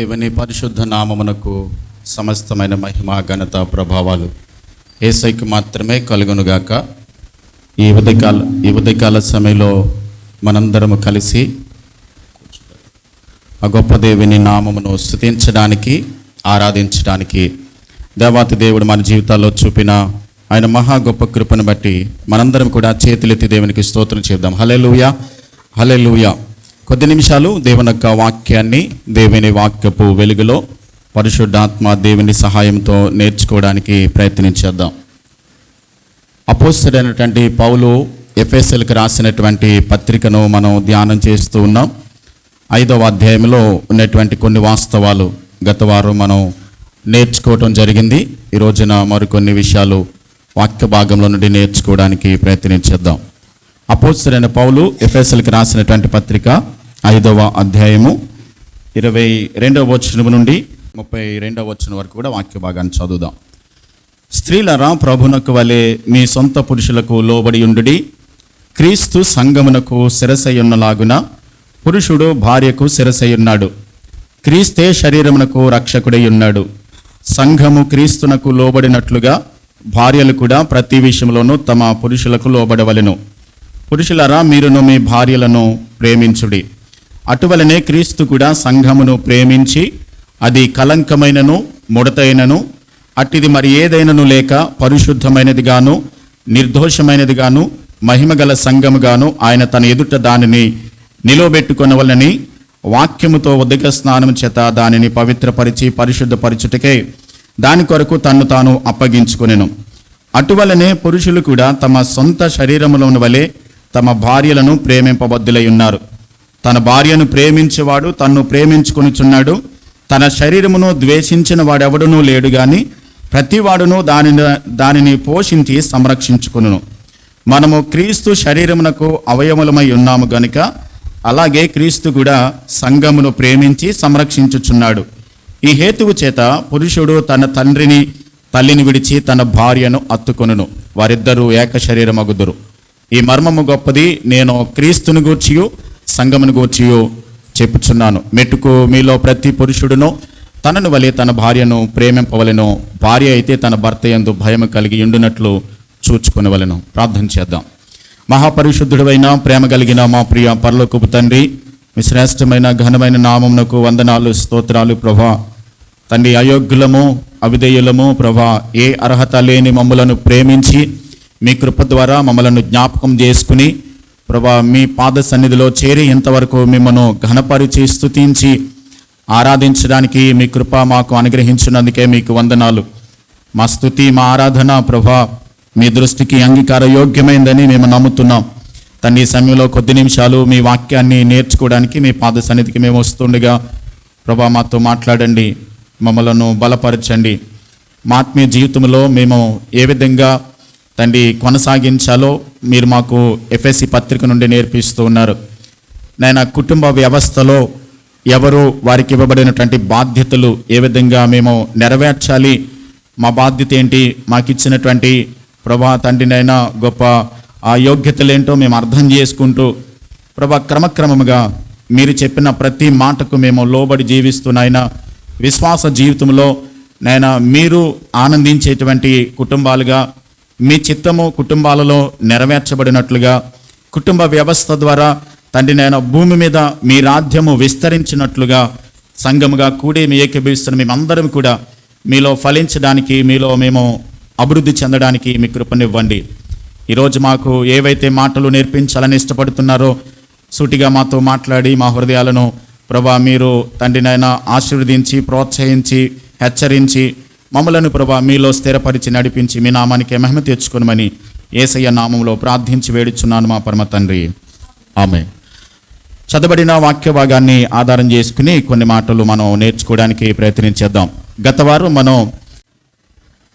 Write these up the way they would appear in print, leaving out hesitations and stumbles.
దేవుని పరిశుద్ధ నామమునకు సమస్తమైన మహిమ ఘనత ప్రభావాలు యేసయ్యకు మాత్రమే కలుగునుగాక. ఈ ఉదయకాల సమయంలో మనందరము కలిసి ఆ గొప్ప దేవుని నామమును స్తుతించడానికి, ఆరాధించడానికి దేవాతి దేవుడు మన జీవితాల్లో చూపిన ఆయన మహా గొప్ప కృపను బట్టి మనందరం కూడా చేతులెత్తి దేవునికి స్తోత్రం చేద్దాం. హల్లెలూయా, హల్లెలూయా. కొద్ది నిమిషాలు దేవుని యొక్క వాక్యాన్ని దేవుని వాక్యపు వెలుగులో పరిశుద్ధాత్మ దేవుని సహాయంతో నేర్చుకోవడానికి ప్రయత్నించేద్దాం. అపోస్తలుడైనటువంటి పౌలు ఎఫెసీయులకు రాసినటువంటి పత్రికను మనం ధ్యానం చేస్తూ ఉన్నాం. 5వ అధ్యాయంలో ఉన్నటువంటి కొన్ని వాస్తవాలు గత వారం మనం నేర్చుకోవటం జరిగింది. ఈ రోజున మరికొన్ని విషయాలు వాక్య భాగంలో నుండి నేర్చుకోవడానికి ప్రయత్నించేద్దాం. అపోస్తలుడైన పౌలు ఎఫెసీయులకు రాసినటువంటి పత్రిక 5వ అధ్యాయము 22వ వచనం నుండి 32వ వచనం వరకు కూడా వాక్య భాగాన్ని చదువుదాం. స్త్రీలరా, ప్రభునకు వలె మీ సొంత పురుషులకు లోబడి ఉండుడి. క్రీస్తు సంఘమునకు శిరసయ్యున్నలాగున పురుషుడు భార్యకు శిరసయ్యున్నాడు. క్రీస్తే శరీరమునకు రక్షకుడై ఉన్నాడు. సంఘము క్రీస్తునకు లోబడినట్లుగా భార్యలు కూడా ప్రతి విషయంలోనూ తమ పురుషులకు లోబడవలెను. పురుషులరా, మీరును మీ భార్యలను ప్రేమించుడి. అటువలనే క్రీస్తు కూడా సంఘమును ప్రేమించి అది కలంకమైనను ముడతైనను అట్టిది మరి ఏదైనను లేక పరిశుద్ధమైనదిగాను నిర్దోషమైనదిగాను మహిమగల సంఘముగాను ఆయన తన ఎదుట దానిని నిలవబెట్టుకొనవలనని వాక్యముతో ఉదక స్నానం చేత దానిని పవిత్రపరిచి పరిశుద్ధపరచుటకే దాని కొరకు తన్ను తాను అప్పగించుకొనెను. అటువలనే పురుషులు కూడా తమ సొంత శరీరములోని వలె తమ భార్యలను ప్రేమింపబద్దులై ఉన్నారు. తన భార్యను ప్రేమించేవాడు తన్ను ప్రేమించుకొనుచున్నాడు. తన శరీరమును ద్వేషించిన వాడెవడునూ లేడు గాని ప్రతివాడును దానిని పోషించి సంరక్షించుకొనును. మనము క్రీస్తు శరీరమునకు అవయవములమై ఉన్నాము గనుక అలాగే క్రీస్తు కూడా సంఘమును ప్రేమించి సంరక్షించుచున్నాడు. ఈ హేతువు చేత పురుషుడు తన తండ్రిని తల్లిని విడిచి తన భార్యను అత్తుకొనును, వారిద్దరూ ఏక శరీరమగుదురు. ఈ మర్మము గొప్పది. నేను క్రీస్తుని గూర్చియు సంఘమును గూర్చియు చెప్పుచున్నాను. మెట్టుకు మీలో ప్రతి పురుషుడును తనను వలె తన భార్యను ప్రేమింపవలెను. భార్య అయితే తన భర్త యందు భయము కలిగి ఉండునట్లు చూచుకొనవలెను. ప్రార్థన చేద్దాం. మహాపరిశుద్ధుడైన ప్రేమ కలిగిన మా ప్రియ పరలోకపు తండ్రి, మీ శ్రేష్టమైన ఘనమైన నామమునకు వందనాలు, స్తోత్రాలు ప్రభా. తండ్రి, అయోగ్యులము అవిధేయులము ప్రభా, ఏ అర్హత లేని మమ్మలను ప్రేమించి మీ కృప ద్వారా మమ్మలను జ్ఞాపకం చేసుకుని ప్రభా మీ పాద సన్నిధిలో చేరి ఇంతవరకు మిమ్మను ఘనపరిచి స్తుతించి ఆరాధించడానికి మీ కృప మాకు అనుగ్రహించినందుకే మీకు వందనాలు. మా స్తుతి మా ఆరాధన ప్రభా మీ దృష్టికి అంగీకార యోగ్యమైందని మేము నమ్ముతున్నాం. తండ్రి, సమయంలో కొద్ది నిమిషాలు మీ వాక్యాన్ని నేర్చుకోవడానికి మీ పాద సన్నిధికి మేము వస్తుండగా ప్రభా మాతో మాట్లాడండి, మమ్మలను బలపరచండి. మా ఆత్మీయ జీవితంలో మేము ఏ విధంగా తండ్రి కొనసాగించాలో మీరు మాకు ఎఫెసీ పత్రిక నుండి నేర్పిస్తూ ఉన్నారు. నేను కుటుంబ వ్యవస్థలో ఎవరు వారికి ఇవ్వబడినటువంటి బాధ్యతలు ఏ విధంగా మేము నెరవేర్చాలి, మా బాధ్యత ఏంటి, మాకు ఇచ్చినటువంటి ప్రభా తండ్రినైనా గొప్ప ఆ యోగ్యతలేంటో మేము అర్థం చేసుకుంటూ ప్రభా క్రమక్రమముగా మీరు చెప్పిన ప్రతి మాటకు మేము లోబడి జీవిస్తున్నాయినా విశ్వాస జీవితంలో నైనా మీరు ఆనందించేటువంటి కుటుంబాలుగా మీ చిత్తము కుటుంబాలలో నెరవేర్చబడినట్లుగా కుటుంబ వ్యవస్థ ద్వారా తండ్రి నైనా భూమి మీద మీ రాజ్యము విస్తరించినట్లుగా సంఘముగా కూడి మీ ఏకీభవిస్తున్న మేమందరం కూడా మీలో ఫలించడానికి, మీలో మేము అభివృద్ధి చెందడానికి మీ కృపనివ్వండి. ఈరోజు మాకు ఏవైతే మాటలు నేర్పించాలని ఇష్టపడుతున్నారో సూటిగా మాతో మాట్లాడి మా హృదయాలను ప్రభా మీరు తండ్రినైనా ఆశీర్వదించి ప్రోత్సహించి హెచ్చరించి మమ్మలను ప్రభా మీలో స్థిరపరిచి నడిపించి మీ నామానికి మహిమ తెచ్చుకోనమని యేసయ్య నామంలో ప్రార్థించి వేడుచున్నాను మా పరమ తండ్రి, ఆమేన్. చదవబడిన వాక్య భాగాన్ని ఆధారం చేసుకుని కొన్ని మాటలు మనం నేర్చుకోవడానికి ప్రయత్నించేద్దాం. గత వారం మనం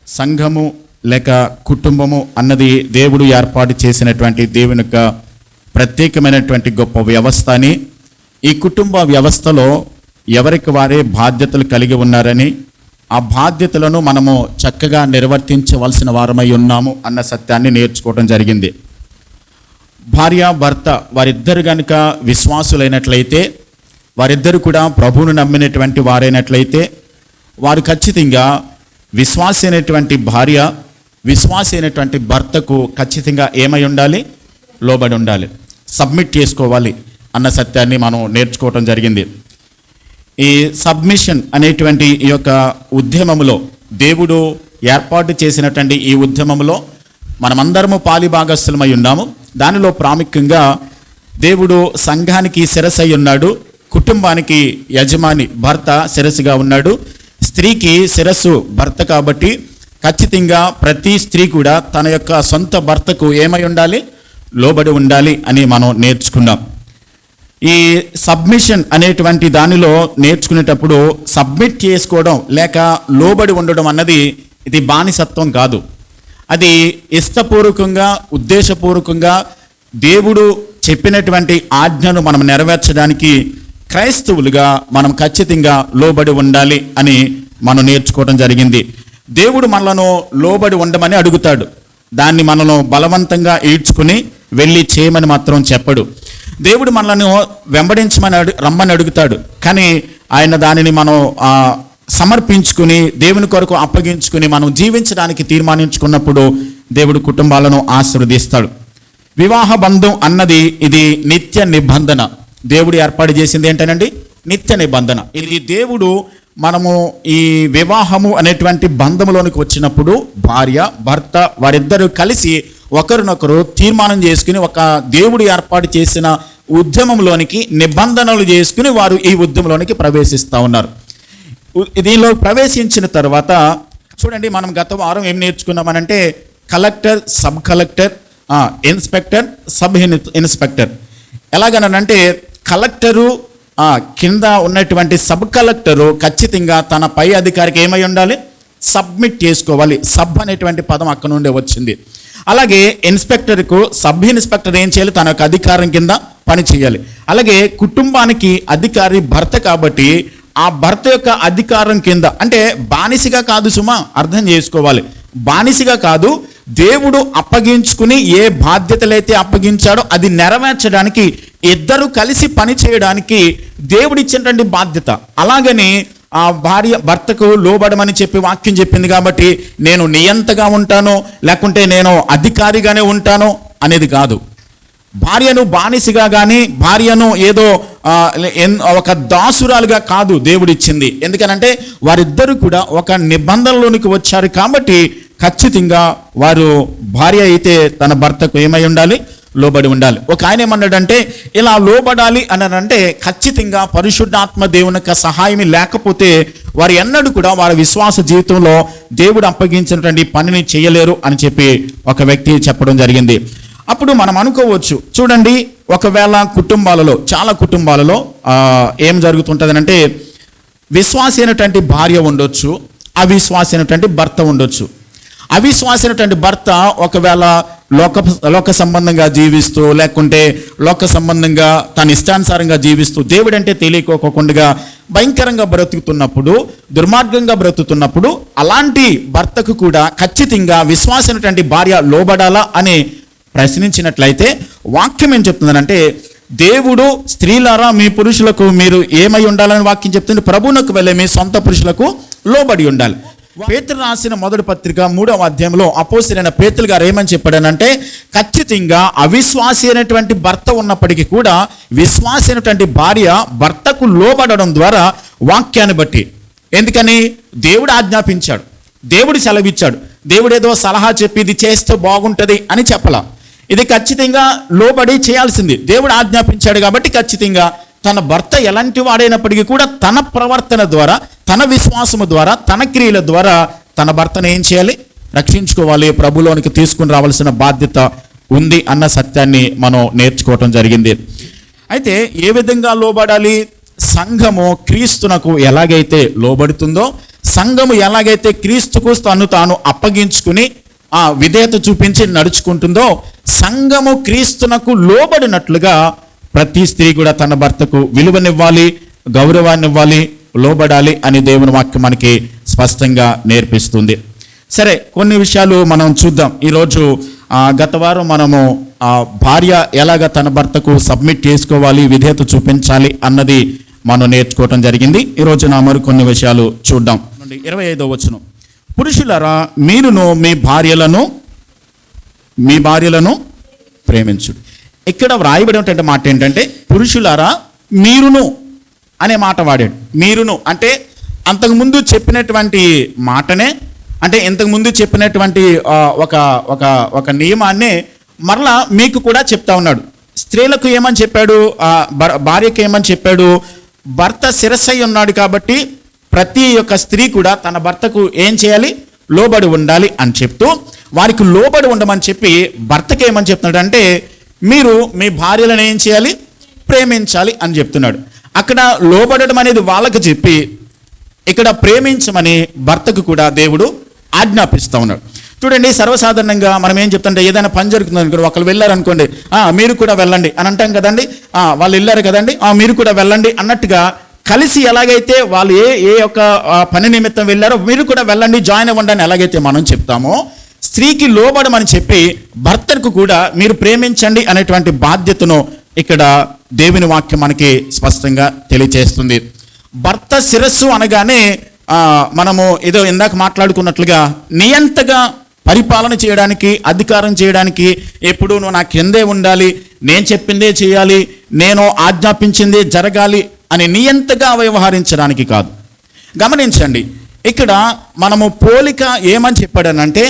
సంఘము లేక కుటుంబము అన్నది దేవుడు ఏర్పాటు చేసినటువంటి దేవుని యొక్క ప్రత్యేకమైనటువంటి గొప్ప వ్యవస్థ అని, ఈ కుటుంబ వ్యవస్థలో ఎవరికి వారే బాధ్యతలు కలిగి ఉన్నారని, ఆ బాధ్యతలను మనము చక్కగా నిర్వర్తించవలసిన వారమై ఉన్నాము అన్న సత్యాన్ని నేర్చుకోవడం జరిగింది. భార్య భర్త వారిద్దరు కనుక విశ్వాసులైనట్లయితే వారిద్దరు కూడా ప్రభువును నమ్మినటువంటి వారైనట్లయితే వారు ఖచ్చితంగా విశ్వాసి అయినటువంటి భార్య, విశ్వాసి అయినటువంటి భర్తకు ఖచ్చితంగా ఏమై ఉండాలి? లోబడి ఉండాలి, సబ్మిట్ చేసుకోవాలి అన్న సత్యాన్ని మనం నేర్చుకోవటం జరిగింది. ఈ సబ్మిషన్ అనేటువంటి ఈ యొక్క ఉద్యమంలో, దేవుడు ఏర్పాటు చేసినటువంటి ఈ ఉద్యమంలో మనమందరము పాలిభాగస్థులమై ఉన్నాము. దానిలో ప్రాముఖ్యంగా దేవుడు సంఘానికి శిరస్సు ఉన్నాడు, కుటుంబానికి యజమాని భర్త శిరస్సుగా ఉన్నాడు, స్త్రీకి శిరస్సు భర్త. కాబట్టి ఖచ్చితంగా ప్రతి స్త్రీ కూడా తన యొక్క సొంత భర్తకు ఏమై ఉండాలి? లోబడి ఉండాలి అని మనం నేర్చుకున్నాం. ఈ సబ్మిషన్ అనేటువంటి దానిలో నేర్చుకునేటప్పుడు సబ్మిట్ చేసుకోవడం లేక లోబడి ఉండడం అన్నది ఇది బానిసత్వం కాదు. అది ఇష్టపూర్వకంగా, ఉద్దేశపూర్వకంగా దేవుడు చెప్పినటువంటి ఆజ్ఞను మనం నెరవేర్చడానికి క్రైస్తవులుగా మనం ఖచ్చితంగా లోబడి ఉండాలి అని మనం నేర్చుకోవడం జరిగింది. దేవుడు మనలను లోబడి ఉండమని అడుగుతాడు, దాన్ని మనను బలవంతంగా ఈడ్చుకుని వెళ్ళి చేయమని మాత్రం చెప్పడు. దేవుడు మనలను వెంబడించమని రమ్మని అడుగుతాడు, కానీ ఆయన దానిని మనం సమర్పించుకుని దేవుని కొరకు అప్పగించుకుని మనం జీవించడానికి తీర్మానించుకున్నప్పుడు దేవుడు కుటుంబాలను ఆశీర్వదిస్తాడు. వివాహ బంధం అన్నది ఇది నిత్య నిబంధన. దేవుడు ఏర్పాటు చేసింది ఏంటనండి? నిత్య నిబంధన. ఇది దేవుడు మనము ఈ వివాహము అనేటువంటి బంధంలోనికి వచ్చినప్పుడు భార్య భర్త వారిద్దరూ కలిసి ఒకరినొకరు తీర్మానం చేసుకుని ఒక దేవుడు ఏర్పాటు చేసిన ఉద్యమంలోనికి నిబంధనలు చేసుకుని వారు ఈ ఉద్యమంలోనికి ప్రవేశిస్తూ ఉన్నారు. దీనిలో ప్రవేశించిన తర్వాత చూడండి, మనం గత వారం ఏం నేర్చుకున్నామనంటే collector, sub collector, inspector, sub inspector. ఎలాగనంటే కలెక్టరు కింద ఉన్నటువంటి సబ్ కలెక్టరు ఖచ్చితంగా తన పై అధికారికి ఏమై ఉండాలి? సబ్మిట్ చేసుకోవాలి. సబ్ అనేటువంటి పదం అక్కడ నుండి వచ్చింది. అలాగే ఇన్స్పెక్టర్కు సబ్ ఇన్స్పెక్టర్ ఏం చేయాలి? తన యొక్క అధికారం కింద పని చేయాలి. అలాగే కుటుంబానికి అధికారి భర్త కాబట్టి ఆ భర్త యొక్క అధికారం కింద, అంటే బానిసగా కాదు సుమా, అర్థం చేసుకోవాలి, బానిసగా కాదు, దేవుడు అప్పగించుకుని ఏ బాధ్యతలైతే అప్పగించాడో అది నెరవేర్చడానికి ఇద్దరు కలిసి పని చేయడానికి దేవుడు ఇచ్చినటువంటి బాధ్యత. అలాగని ఆ భార్య భర్తకు లోబడమని చెప్పి వాక్యం చెప్పింది కాబట్టి నేను నియంతగా ఉంటాను లేకుంటే నేను అధికారిగానే ఉంటాను అనేది కాదు. భార్యను బానిసగా కానీ భార్యను ఏదో ఒక దాసురాలుగా కాదు దేవుడు ఇచ్చింది. ఎందుకనంటే వారిద్దరూ కూడా ఒక నిబంధనలోనికి వచ్చారు కాబట్టి ఖచ్చితంగా వారు భార్య అయితే తన భర్తకు ఏమై ఉండాలి? లోబడి ఉండాలి. ఒక ఆయన ఏమన్నాడంటే ఇలా లోబడాలి అనంటే ఖచ్చితంగా పరిశుద్ధాత్మ దేవుని యొక్క సహాయం లేకపోతే వారు ఎన్నడూ కూడా వారి విశ్వాస జీవితంలో దేవుడు అప్పగించినటువంటి పనిని చేయలేరు అని చెప్పి ఒక వ్యక్తి చెప్పడం జరిగింది. అప్పుడు మనం అనుకోవచ్చు, చూడండి, ఒకవేళ కుటుంబాలలో, చాలా కుటుంబాలలో ఏం జరుగుతుంటుందనంటే విశ్వాసి అయినటువంటి భార్య ఉండొచ్చు, అవిశ్వాసి అయినటువంటి భర్త ఉండొచ్చు. అవిశ్వాసి అయినటువంటి భర్త ఒకవేళ లోక సంబంధంగా జీవిస్తూ లేకుంటే లోక సంబంధంగా తన ఇష్టానుసారంగా జీవిస్తూ దేవుడంటే తెలియకోకుండా భయంకరంగా బ్రతుకుతున్నప్పుడు, దుర్మార్గంగా బ్రతుకుతున్నప్పుడు అలాంటి భర్తకు కూడా ఖచ్చితంగా విశ్వాసమైనటువంటి భార్య లోబడాలా అని ప్రశ్నించినట్లయితే వాక్యం ఏం చెప్తుందనంటే దేవుడు స్త్రీలారా మీ పురుషులకు మీరు ఏమై ఉండాలని వాక్యం చెప్తుంది? ప్రభువునకు వెళ్ళే మీ సొంత పురుషులకు లోబడి ఉండాలి. పేతురు రాసిన మొదటి పత్రిక 3వ అధ్యాయంలో అపోస్తలుడైన పేతురు గారు ఏమని చెప్పాడనంటే ఖచ్చితంగా అవిశ్వాసి అయినటువంటి భర్త ఉన్నప్పటికీ కూడా విశ్వాసి అయినటువంటి భార్య భర్తకు లోబడడం ద్వారా వాక్యాన్ని బట్టి, ఎందుకని దేవుడు ఆజ్ఞాపించాడు, దేవుడు సెలవిచ్చాడు, దేవుడు ఏదో సలహా చెప్పి ఇది చేస్తే బాగుంటుంది అని చెప్పలా, ఇది ఖచ్చితంగా లోబడి చేయాల్సింది. దేవుడు ఆజ్ఞాపించాడు కాబట్టి ఖచ్చితంగా తన భర్త ఎలాంటి వాడైనప్పటికీ కూడా తన ప్రవర్తన ద్వారా, తన విశ్వాసము ద్వారా, తన క్రియల ద్వారా తన భర్తను ఏం చేయాలి? రక్షించుకోవాలి, ప్రభులోనికి తీసుకుని రావాల్సిన బాధ్యత ఉంది అన్న సత్యాన్ని మనం నేర్చుకోవటం జరిగింది. అయితే ఏ విధంగా లోబడాలి? సంఘము క్రీస్తునకు ఎలాగైతే లోబడుతుందో, సంఘము ఎలాగైతే క్రీస్తుకు తాను అప్పగించుకుని విధేయత చూపించి నడుచుకుంటుందో, సంఘము క్రీస్తునకు లోబడినట్లుగా ప్రతి స్త్రీ కూడా తన భర్తకు విలువనివ్వాలి, గౌరవాన్ని ఇవ్వాలి, లోబడాలి అని దేవుని వాక్యం మనకి స్పష్టంగా నేర్పిస్తుంది. సరే, కొన్ని విషయాలు మనం చూద్దాం. ఈరోజు గత వారం మనము భార్య ఎలాగ తన భర్తకు సబ్మిట్ చేసుకోవాలి, విధేయత చూపించాలి అన్నది మనం నేర్చుకోవటం జరిగింది. ఈరోజు నా మరికొన్ని విషయాలు చూద్దాం. 25వ వచనం, పురుషులారా మీరును మీ భార్యలను ప్రేమించుడు. ఇక్కడ వ్రాయబడినటువంటి మాట ఏంటంటే పురుషులారా మీరును అనే మాట వాడాడు. మీరును అంటే అంతకుముందు చెప్పినటువంటి మాటనే, అంటే ఇంతకుముందు చెప్పినటువంటి ఒక నియమాన్నే మరలా మీకు కూడా చెప్తా ఉన్నాడు. స్త్రీలకు ఏమని చెప్పాడు, భార్యకు ఏమని చెప్పాడు, భర్త శిరస్సై ఉన్నాడు కాబట్టి ప్రతి ఒక్క స్త్రీ కూడా తన భర్తకు ఏం చేయాలి, లోబడి ఉండాలి అని చెప్తూ వారికి లోబడి ఉండమని చెప్పి భర్తకి ఏమని చెప్తున్నాడు అంటే మీరు మీ భార్యలను ఏం చేయాలి, ప్రేమించాలి అని చెప్తున్నాడు. అక్కడ లోబడడం అనేది వాళ్ళకి చెప్పి ఇక్కడ ప్రేమించమని భర్తకు కూడా దేవుడు ఆజ్ఞాపిస్తూ ఉన్నాడు. చూడండి, సర్వసాధారణంగా మనం ఏం చెప్తుంటే ఏదైనా పని జరుగుతుంది అనుకోండి, ఒకళ్ళు వెళ్ళారనుకోండి, మీరు కూడా వెళ్ళండి అని అంటాం కదండి. వాళ్ళు వెళ్ళారు కదండి, మీరు కూడా వెళ్ళండి అన్నట్టుగా కలిసి ఎలాగైతే వాళ్ళు ఏ యొక్క పని నిమిత్తం వెళ్ళారో మీరు కూడా వెళ్ళండి, జాయిన్ అవ్వండి అని ఎలాగైతే మనం చెప్తామో, స్త్రీకి లోబడమని చెప్పి భర్తకు కూడా మీరు ప్రేమించండి అనేటువంటి బాధ్యతను ఇక్కడ దేవుని వాక్యం మనకి స్పష్టంగా తెలియజేస్తుంది. భర్త శిరస్సు అనగానే మనము ఏదో ఇందాక మాట్లాడుకున్నట్లుగా నియంతగా పరిపాలన చేయడానికి, అధికారం చేయడానికి, ఎప్పుడు నువ్వు నా కిందే ఉండాలి, నేను చెప్పిందే చేయాలి, నేను ఆజ్ఞాపించిందే జరగాలి అని నియంతగా వ్యవహరించడానికి కాదు. గమనించండి, ఇక్కడ మనము పోలిక ఏమని చెప్పాడనంటే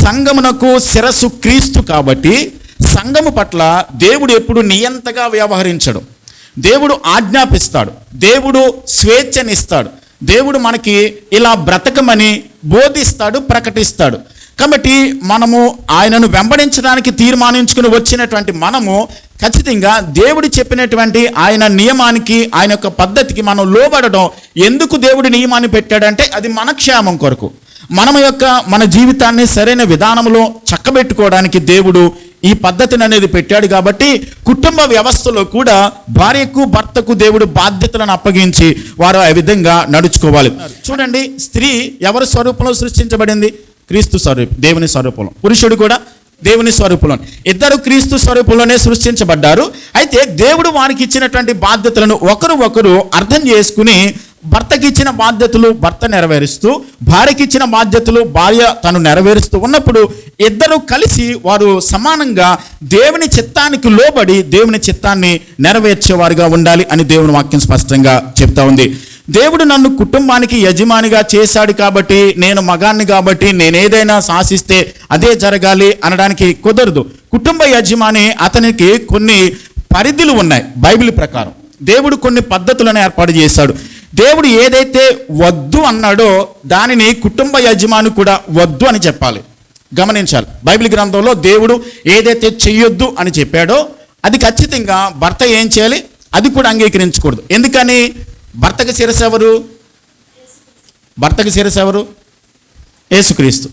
సంఘమునకు శిరస్సు క్రీస్తు కాబట్టి సంఘము పట్ల దేవుడు ఎప్పుడు నియంతగా వ్యవహరించడు. దేవుడు ఆజ్ఞాపిస్తాడు, దేవుడు స్వేచ్ఛనిస్తాడు, దేవుడు మనకి ఇలా బ్రతకమని బోధిస్తాడు, ప్రకటిస్తాడు. కాబట్టి మనము ఆయనను వెంబడించడానికి తీర్మానించుకుని వచ్చినటువంటి మనము ఖచ్చితంగా దేవుడు చెప్పినటువంటి ఆయన నియమానికి, ఆయన యొక్క పద్ధతికి మనం లోబడడం. ఎందుకు దేవుడు నియమాన్ని పెట్టాడంటే అది మన క్షేమం కొరకు, మన జీవితాన్ని సరైన విధానంలో చక్కబెట్టుకోవడానికి దేవుడు ఈ పద్ధతిని అనేది పెట్టాడు. కాబట్టి కుటుంబ వ్యవస్థలో కూడా భార్యకు భర్తకు దేవుడు బాధ్యతలను అప్పగించి వారు ఆ విధంగా నడుచుకోవాలి. చూడండి, స్త్రీ ఎవరి స్వరూపంలో సృష్టించబడింది? క్రీస్తు స్వరూపం, దేవుని స్వరూపంలో. పురుషుడు కూడా దేవుని స్వరూపంలో, ఇద్దరు క్రీస్తు స్వరూపంలోనే సృష్టించబడ్డారు. అయితే దేవుడు వారికి ఇచ్చినటువంటి బాధ్యతలను ఒకరు అర్థం చేసుకుని భర్తకి ఇచ్చిన బాధ్యతలు భర్త నెరవేరుస్తూ, భార్యకి ఇచ్చిన బాధ్యతలు భార్య తను నెరవేరుస్తూ ఉన్నప్పుడు ఇద్దరు కలిసి వారు సమానంగా దేవుని చిత్తానికి లోబడి దేవుని చిత్తాన్ని నెరవేర్చేవారుగా ఉండాలి అని దేవుని వాక్యం స్పష్టంగా చెప్తా ఉంది. దేవుడు నన్ను కుటుంబానికి యజమానిగా చేశాడు కాబట్టి, నేను మగాన్ని కాబట్టి నేను ఏదైనా శాసిస్తే అదే జరగాలి అనడానికి కుదరదు. కుటుంబ యజమాని అతనికి కొన్ని పరిధులు ఉన్నాయి. బైబిల్ ప్రకారం దేవుడు కొన్ని పద్ధతులను ఏర్పాటు చేశాడు. దేవుడు ఏదైతే వద్దు అన్నాడో దానిని కుటుంబ యజమాని కూడా వద్దు అని చెప్పాలి. గమనించాలి, బైబిల్ గ్రంథంలో దేవుడు ఏదైతే చెయ్యొద్దు అని చెప్పాడో అది ఖచ్చితంగా భర్త ఏం చేయాలి, అది కూడా అంగీకరించకూడదు. ఎందుకని? భర్తకి శిరస్సు ఎవరు? భర్తకి శిరస్సు ఎవరు? యేసుక్రీస్తు.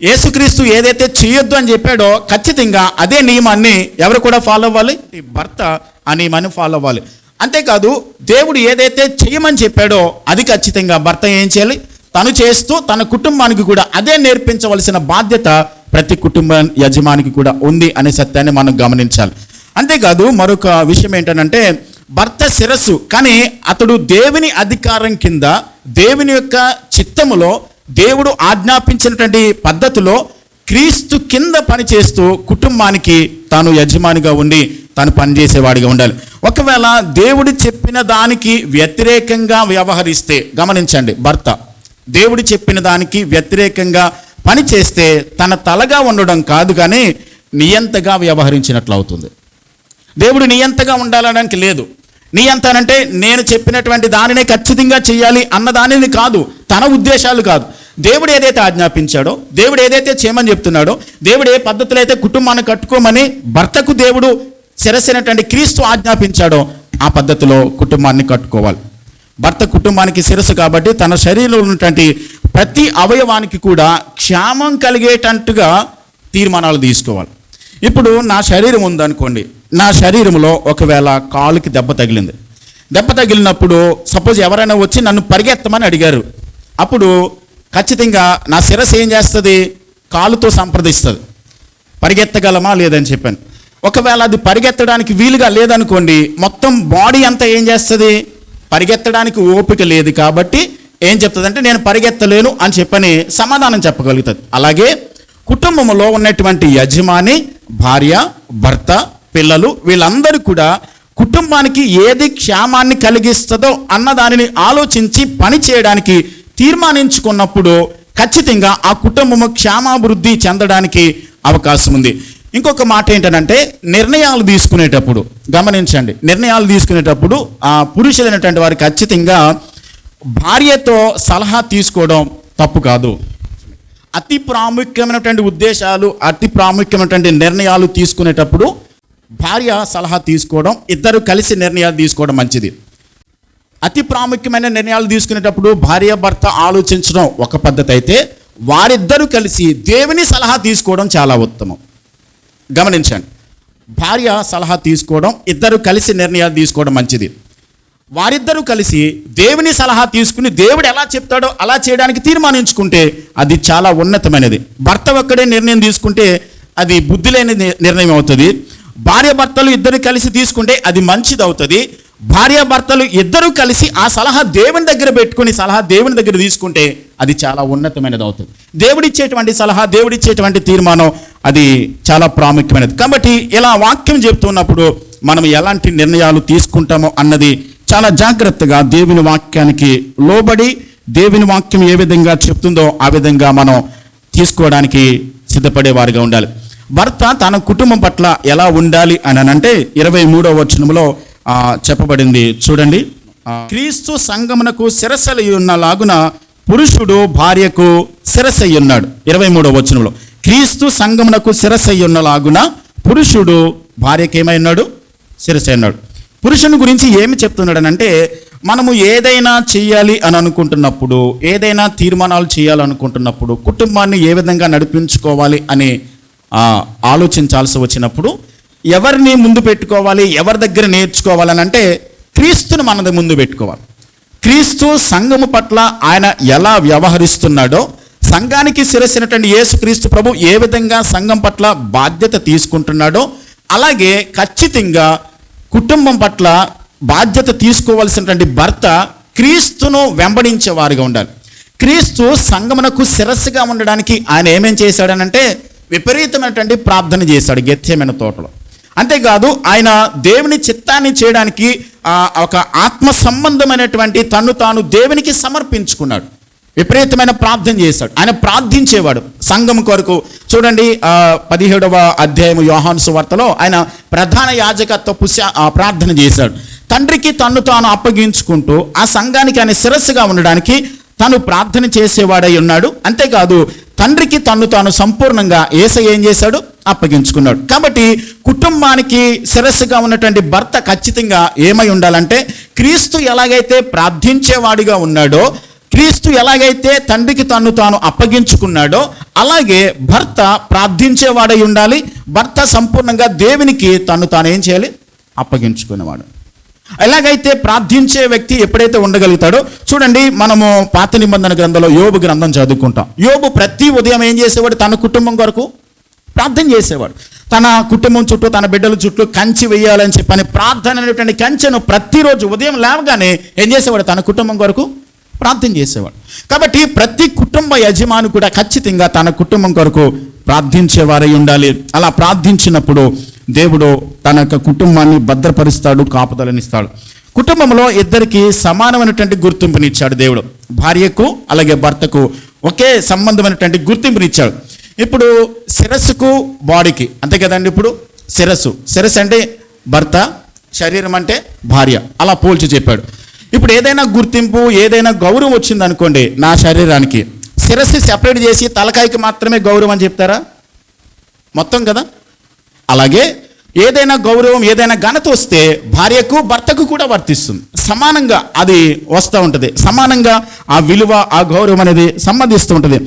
యేసుక్రీస్తు ఏదైతే చేయొద్దు అని చెప్పాడో ఖచ్చితంగా అదే నియమాన్ని ఎవరు కూడా ఫాలో అవ్వాలి, భర్త ఆ నియమాన్ని ఫాలో అవ్వాలి. అంతేకాదు, దేవుడు ఏదైతే చేయమని చెప్పాడో అది ఖచ్చితంగా భర్త ఏం చేయాలి, తను చేస్తూ తన కుటుంబానికి కూడా అదే నేర్పించవలసిన బాధ్యత ప్రతి కుటుంబ యజమానికి కూడా ఉంది అనే సత్యాన్ని మనం గమనించాలి. అంతేకాదు, మరొక విషయం ఏంటంటే భర్త శిరస్సు, కానీ అతడు దేవుని అధికారం కింద, దేవుని యొక్క చిత్తములో, దేవుడు ఆజ్ఞాపించినటువంటి పద్ధతిలో క్రీస్తు కింద పనిచేస్తూ కుటుంబానికి తాను యజమానిగా ఉండి తాను పనిచేసేవాడిగా ఉండాలి. ఒకవేళ దేవుడు చెప్పిన దానికి వ్యతిరేకంగా వ్యవహరిస్తే, గమనించండి, భర్త దేవుడు చెప్పిన దానికి వ్యతిరేకంగా పని చేస్తే తన తలగా ఉండడం కాదు కానీ నియంతగా వ్యవహరించినట్లు అవుతుంది. దేవుడు నియంతగా ఉండాలనడానికి లేదు. నియంత అంటే నేను చెప్పినటువంటి దానినే ఖచ్చితంగా చేయాలి అన్న దానిని కాదు, తన ఉద్దేశాలు కాదు. దేవుడు ఏదైతే ఆజ్ఞాపించాడో, దేవుడు ఏదైతే చేయమని చెప్తున్నాడో, దేవుడు ఏ పద్ధతిలో అయితే కుటుంబాన్ని కట్టుకోమని భర్తకు దేవుడు శిరస్సైనటువంటి క్రీస్తు ఆజ్ఞాపించాడో ఆ పద్ధతిలో కుటుంబాన్ని కట్టుకోవాలి. భర్త కుటుంబానికి శిరస్సు కాబట్టి తన శరీరంలో ఉన్నటువంటి ప్రతి అవయవానికి కూడా క్షేమం కలిగేటట్టుగా తీర్మానాలు తీసుకోవాలి. ఇప్పుడు నా శరీరం ఉందనుకోండి, నా శరీరంలో ఒకవేళ కాలుకి దెబ్బ తగిలింది. దెబ్బ తగిలినప్పుడు సపోజ్ ఎవరైనా వచ్చి నన్ను పరిగెత్తమని అడిగారు, అప్పుడు ఖచ్చితంగా నా శిరస్సు ఏం చేస్తుంది, కాలుతో సంప్రదిస్తుంది, పరిగెత్తగలమా లేదని చెప్పాను. ఒకవేళ అది పరిగెత్తడానికి వీలుగా లేదనుకోండి, మొత్తం బాడీ అంతా ఏం చేస్తుంది, పరిగెత్తడానికి ఓపిక లేదు కాబట్టి ఏం చెప్తుందంటే నేను పరిగెత్తలేను అని చెప్పని సమాధానం చెప్పగలుగుతుంది. అలాగే కుటుంబంలో ఉన్నటువంటి యజమాని, భార్య, భర్త, పిల్లలు వీళ్ళందరూ కూడా కుటుంబానికి ఏది క్షేమాన్ని కలిగిస్తుందో అన్న దానిని ఆలోచించి పని చేయడానికి తీర్మానించుకున్నప్పుడు ఖచ్చితంగా ఆ కుటుంబము క్షేమాభివృద్ధి చెందడానికి అవకాశం ఉంది. ఇంకొక మాట ఏంటంటే నిర్ణయాలు తీసుకునేటప్పుడు గమనించండి, నిర్ణయాలు తీసుకునేటప్పుడు ఆ పురుషులైనటువంటి వారికి ఖచ్చితంగా భార్యతో సలహా తీసుకోవడం తప్పు కాదు. అతి ప్రాముఖ్యమైనటువంటి ఉద్దేశాలు, అతి ప్రాముఖ్యమైనటువంటి నిర్ణయాలు తీసుకునేటప్పుడు భార్య సలహా తీసుకోవడం, ఇద్దరు కలిసి నిర్ణయాలు తీసుకోవడం మంచిది. అతి ప్రాముఖ్యమైన నిర్ణయాలు తీసుకునేటప్పుడు భార్య భర్త ఆలోచించడం ఒక పద్ధతి అయితే, వారిద్దరూ కలిసి దేవుని సలహా తీసుకోవడం చాలా ఉత్తమం. గమనించండి, భార్య సలహా తీసుకోవడం, ఇద్దరు కలిసి నిర్ణయాలు తీసుకోవడం మంచిది. వారిద్దరూ కలిసి దేవుని సలహా తీసుకుని దేవుడు ఎలా చెప్తాడో అలా చేయడానికి తీర్మానించుకుంటే అది చాలా ఉన్నతమైనది. భర్త ఒక్కడే నిర్ణయం తీసుకుంటే అది బుద్ధి లేని నిర్ణయం అవుతుంది. భార్య భర్తలు ఇద్దరు కలిసి తీసుకుంటే అది మంచిది అవుతుంది. భార్య భర్తలు ఇద్దరూ కలిసి ఆ సలహా దేవుని దగ్గర పెట్టుకుని సలహా దేవుని దగ్గర తీసుకుంటే అది చాలా ఉన్నతమైనది అవుతుంది. దేవుడిచ్చేటువంటి సలహా, దేవుడిచ్చేటువంటి తీర్మానం అది చాలా ప్రాముఖ్యమైనది. కాబట్టి ఇలా వాక్యం చెప్తున్నప్పుడు మనం ఎలాంటి నిర్ణయాలు తీసుకుంటామో అన్నది చాలా జాగ్రత్తగా దేవుని వాక్యానికి లోబడి దేవుని వాక్యం ఏ విధంగా చెప్తుందో ఆ విధంగా మనం తీసుకోవడానికి సిద్ధపడే వారిగా ఉండాలి. భర్త తన కుటుంబం పట్ల ఎలా ఉండాలి అని అంటే 23వ వచనంలో చెప్పబడింది చూడండి. క్రీస్తు సంఘమునకు శిరస్సై ఉన్నలాగున పురుషుడు భార్యకు శిరస్సై ఉన్నాడు. 23వ వచనంలో క్రీస్తు సంఘమునకు శిరస్సై ఉన్నలాగున పురుషుడు భార్యకి ఏమై ఉన్నాడు? శిరస్సై ఉన్నాడు. పురుషుని గురించి ఏమి చెప్తున్నాడనంటే, మనము ఏదైనా చేయాలి అని అనుకుంటున్నప్పుడు, ఏదైనా తీర్మానాలు చేయాలనుకుంటున్నప్పుడు, కుటుంబాన్ని ఏ విధంగా నడిపించుకోవాలి అని ఆలోచించాల్సి వచ్చినప్పుడు ఎవరిని ముందు పెట్టుకోవాలి, ఎవరి దగ్గర నేర్చుకోవాలని అంటే క్రీస్తుని మనది ముందు పెట్టుకోవాలి. క్రీస్తు సంఘము పట్ల ఆయన ఎలా వ్యవహరిస్తున్నాడో, సంఘానికి శిరస్సునటువంటి యేసుక్రీస్తు ప్రభు ఏ విధంగా సంఘం పట్ల బాధ్యత తీసుకుంటున్నాడో అలాగే ఖచ్చితంగా కుటుంబం పట్ల బాధ్యత తీసుకోవాల్సినటువంటి భర్త క్రీస్తును వెంబడించే వారిగా ఉండాలి. క్రీస్తు సంఘమునకు శిరస్సుగా ఉండడానికి ఆయన ఏమేం చేశాడనంటే విపరీతమైనటువంటి ప్రార్థన చేశాడు గెత్సేమనే తోటలో. అంతేకాదు ఆయన దేవుని చిత్తాన్ని చేయడానికి ఒక ఆత్మ సంబంధమైనటువంటి తన్ను తాను దేవునికి సమర్పించుకున్నాడు. విపరీతమైన ప్రార్థన చేశాడు. ఆయన ప్రార్థించేవాడు సంఘం కొరకు. చూడండి 17వ అధ్యాయము యోహాను సువార్తలో ఆయన ప్రధాన యాజకత్వపు ప్రార్థన చేశాడు. తండ్రికి తన్ను తాను అప్పగించుకుంటూ ఆ సంఘానికి ఆయన శిరస్సుగా ఉండడానికి తను ప్రార్థన చేసేవాడై ఉన్నాడు. అంతేకాదు తండ్రికి తన్ను తాను సంపూర్ణంగా యేసయ్య ఏం చేశాడు? అప్పగించుకున్నాడు. కాబట్టి కుటుంబానికి శిరస్సుగా ఉన్నటువంటి భర్త ఖచ్చితంగా ఏమై ఉండాలంటే క్రీస్తు ఎలాగైతే ప్రార్థించేవాడిగా ఉన్నాడో, క్రీస్తు ఎలాగైతే తండ్రికి తన్ను తాను అప్పగించుకున్నాడో అలాగే భర్త ప్రార్థించేవాడై ఉండాలి. భర్త సంపూర్ణంగా దేవునికి తన్ను తాను ఏం చేయాలి? అప్పగించుకునేవాడు. ఎలాగైతే ప్రార్థించే వ్యక్తి ఎప్పుడైతే ఉండగలుగుతాడో, చూడండి మనము పాత నిబంధన గ్రంథంలో యోబు గ్రంథం చదువుకుంటాం. యోబు ప్రతి ఉదయం ఏం చేసేవాడు? తన కుటుంబం కొరకు ప్రార్థన చేసేవాడు. తన కుటుంబం చుట్టూ, తన బిడ్డల చుట్టూ కంచి వేయాలని చెప్పని ప్రార్థన అనేటువంటి కంచెను ప్రతిరోజు ఉదయం లేవగానే ఏం చేసేవాడు? తన కుటుంబం కొరకు ప్రార్థన చేసేవాడు. కాబట్టి ప్రతి కుటుంబ యజమాని కూడా ఖచ్చితంగా తన కుటుంబం కొరకు ప్రార్థించేవారై ఉండాలి. అలా ప్రార్థించినప్పుడు దేవుడు తన యొక్క కుటుంబాన్ని భద్రపరుస్తాడు, కాపుదలనిస్తాడు. కుటుంబంలో ఇద్దరికి సమానమైనటువంటి గుర్తింపునిచ్చాడు దేవుడు. భార్యకు అలాగే భర్తకు ఒకే సంబంధమైనటువంటి గుర్తింపునిచ్చాడు. ఇప్పుడు శిరస్సుకు బాడీకి అంతే కదండి. ఇప్పుడు శిరస్సు అంటే భర్త, శరీరం అంటే భార్య, అలా పోల్చి చెప్పాడు. ఇప్పుడు ఏదైనా గుర్తింపు, ఏదైనా గౌరవం వచ్చింది అనుకోండి నా శరీరానికి, శిరస్సు సెపరేట్ చేసి తలకాయకి మాత్రమే గౌరవం అని చెప్తారా? మొత్తం కదా. అలాగే ఏదైనా గౌరవం, ఏదైనా ఘనత వస్తే భార్యకు భర్తకు కూడా వర్తిస్తుంది. సమానంగా అది వస్తూ ఉంటుంది. సమానంగా ఆ విలువ, ఆ గౌరవం అనేది సంబంధిస్తూ ఉంటుంది.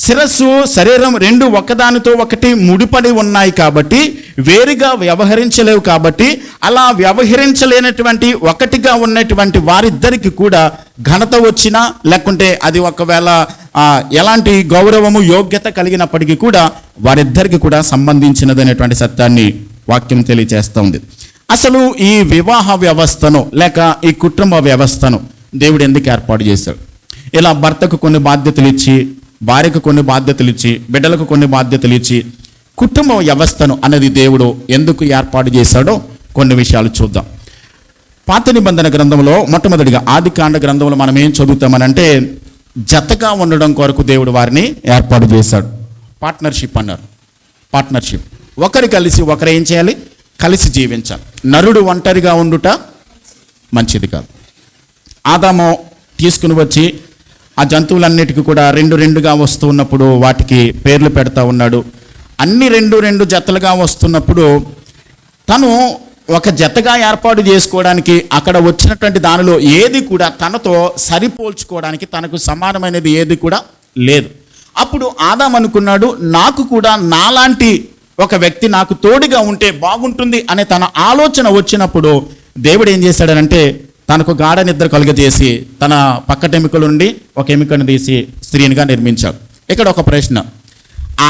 శిరస్సు, శరీరం రెండు ఒకదానితో ఒకటి ముడిపడి ఉన్నాయి కాబట్టి వేరుగా వ్యవహరించలేవు. కాబట్టి అలా వ్యవహరించలేనటువంటి ఒకటిగా ఉన్నటువంటి వారిద్దరికి కూడా ఘనత వచ్చినా లేకుంటే అది ఒకవేళ ఎలాంటి గౌరవము, యోగ్యత కలిగినప్పటికీ కూడా వారిద్దరికి కూడా సంబంధించినదనేటువంటి సత్యాన్ని వాక్యం తెలియజేస్తూ ఉంది. అసలు ఈ వివాహ వ్యవస్థను లేక ఈ కుటుంబ వ్యవస్థను దేవుడు ఎందుకు ఏర్పాటు చేశాడు? ఇలా భర్తకు కొన్ని బాధ్యతలు ఇచ్చి, భార్యకు కొన్ని బాధ్యతలు ఇచ్చి, బిడ్డలకు కొన్ని బాధ్యతలు ఇచ్చి కుటుంబ వ్యవస్థను అనేది దేవుడు ఎందుకు ఏర్పాటు చేశాడో కొన్ని విషయాలు చూద్దాం. పాత నిబంధన గ్రంథంలో మొట్టమొదటిగా ఆదికాండ గ్రంథంలో మనం ఏం చదువుతామనంటే, జతగా ఉండడం కొరకు దేవుడు వారిని ఏర్పాటు చేశాడు. పార్ట్నర్షిప్ అన్నారు. పార్ట్నర్షిప్, ఒకరు కలిసి ఒకరు ఏం చేయాలి? కలిసి జీవించాలి. నరుడు ఒంటరిగా ఉండుట మంచిది కాదు. ఆదాము తీసుకుని వచ్చి ఆ జంతువులన్నిటికీ కూడా రెండు రెండుగా వస్తూ ఉన్నప్పుడు వాటికి పేర్లు పెడతా ఉన్నాడు. అన్ని రెండు రెండు జతలుగా వస్తున్నప్పుడు తను ఒక జతగా ఏర్పాటు చేసుకోవడానికి అక్కడ వచ్చినటువంటి దానిలో ఏది కూడా తనతో సరిపోల్చుకోవడానికి తనకు సమానమైనది ఏది కూడా లేదు. అప్పుడు ఆదాం అనుకున్నాడు, నాకు కూడా నాలాంటి ఒక వ్యక్తి నాకు తోడుగా ఉంటే బాగుంటుంది అనే తన ఆలోచన వచ్చినప్పుడు దేవుడు ఏం చేశాడనంటే, తనకు గాఢ నిద్ర కలుగజేసి తన పక్కటెముకల నుండి ఒక ఎముకను తీసి స్త్రీనిగా నిర్మించాడు. ఇక్కడ ఒక ప్రశ్న,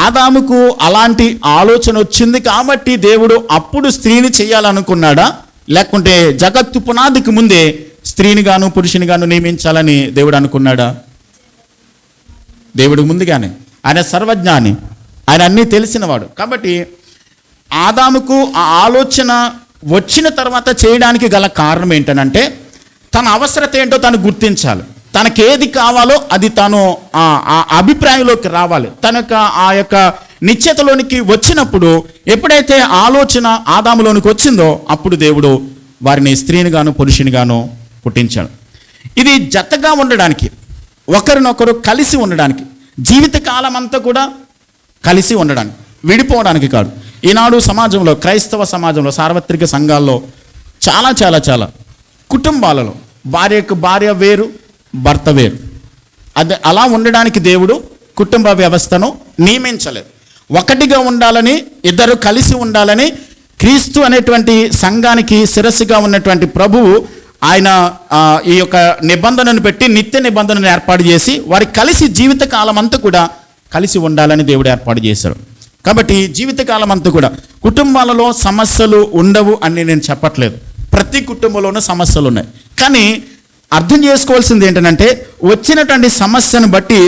ఆదాముకు అలాంటి ఆలోచన వచ్చింది కాబట్టి దేవుడు అప్పుడు స్త్రీని చేయాలనుకున్నాడా, లేకుంటే జగత్తు పునాదికి ముందే స్త్రీనిగాను పురుషునిగాను నియమించాలని దేవుడు అనుకున్నాడా? దేవుడికి ముందుగానే, ఆయన సర్వజ్ఞాని, ఆయన అన్నీ తెలిసినవాడు. కాబట్టి ఆదాముకు ఆ ఆలోచన వచ్చిన తర్వాత చేయడానికి గల కారణం ఏంటనంటే, తన అవసరత ఏంటో తను గుర్తించాలి. తనకేది కావాలో అది తను ఆ అభిప్రాయంలోకి రావాలి. తనకు ఆ యొక్క నిశ్చయతలోనికి వచ్చినప్పుడు ఎప్పుడైతే ఆలోచన ఆదాములోనికి వచ్చిందో అప్పుడు దేవుడు వారిని స్త్రీనిగాను పురుషునిగాను పుట్టించాడు. ఇది జతగా ఉండడానికి, ఒకరినొకరు కలిసి ఉండడానికి, జీవితకాలం అంతా కూడా కలిసి ఉండడానికి, విడిపోవడానికి కాదు. ఈనాడు సమాజంలో, క్రైస్తవ సమాజంలో, సార్వత్రిక సంఘాల్లో చాలా చాలా చాలా కుటుంబాలలో భార్యకు భార్య వేరు, భర్త వేరు. అది అలా ఉండడానికి దేవుడు కుటుంబ వ్యవస్థను నియమించలేదు. ఒకటిగా ఉండాలని, ఇద్దరు కలిసి ఉండాలని క్రీస్తు అనేటువంటి సంఘానికి శిరస్సుగా ఉన్నటువంటి ప్రభువు ఆయన ఈ యొక్క నిబంధనను పెట్టి నిత్య నిబంధనను ఏర్పాటు చేసి వారి కలిసి జీవితకాలం అంతా కూడా కలిసి ఉండాలని దేవుడు ఏర్పాటు చేశాడు. కాబట్టి జీవితకాలం అంతా కూడా కుటుంబాలలో సమస్యలు ఉండవు అని నేను చెప్పట్లేదు. ప్రతి కుటుంబంలోనూ సమస్యలు ఉన్నాయి. కానీ అర్థం చేసుకోవాల్సింది ఏంటంటే, వచ్చినటువంటి సమస్యను బట్టి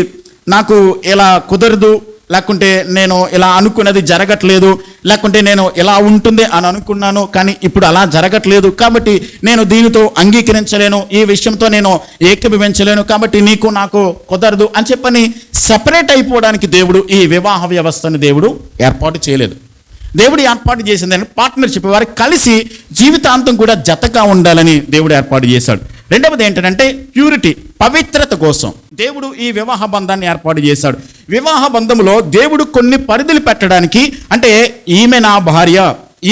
నాకు ఇలా కుదరదు, లేకుంటే నేను ఇలా అనుకున్నది జరగట్లేదు, లేకుంటే నేను ఇలా ఉంటుంది అని అనుకున్నాను కానీ ఇప్పుడు అలా జరగట్లేదు, కాబట్టి నేను దీనితో అంగీకరించలేను, ఈ విషయంతో నేను ఏకీభవించలేను, కాబట్టి నీకు నాకు కుదరదు అని చెప్పని సెపరేట్ అయిపోవడానికి దేవుడు ఈ వివాహ వ్యవస్థను దేవుడు ఏర్పాటు చేయలేదు. దేవుడు ఏర్పాటు చేసిందని పార్ట్నర్షిప్, వారికి కలిసి జీవితాంతం కూడా జతగా ఉండాలని దేవుడు ఏర్పాటు చేశాడు. రెండవది ఏంటంటే ప్యూరిటీ, పవిత్రత కోసం దేవుడు ఈ వివాహ బంధాన్ని ఏర్పాటు చేశాడు. వివాహ బంధంలో దేవుడు కొన్ని పరిధులు పెట్టడానికి, అంటే ఈమె నా భార్య,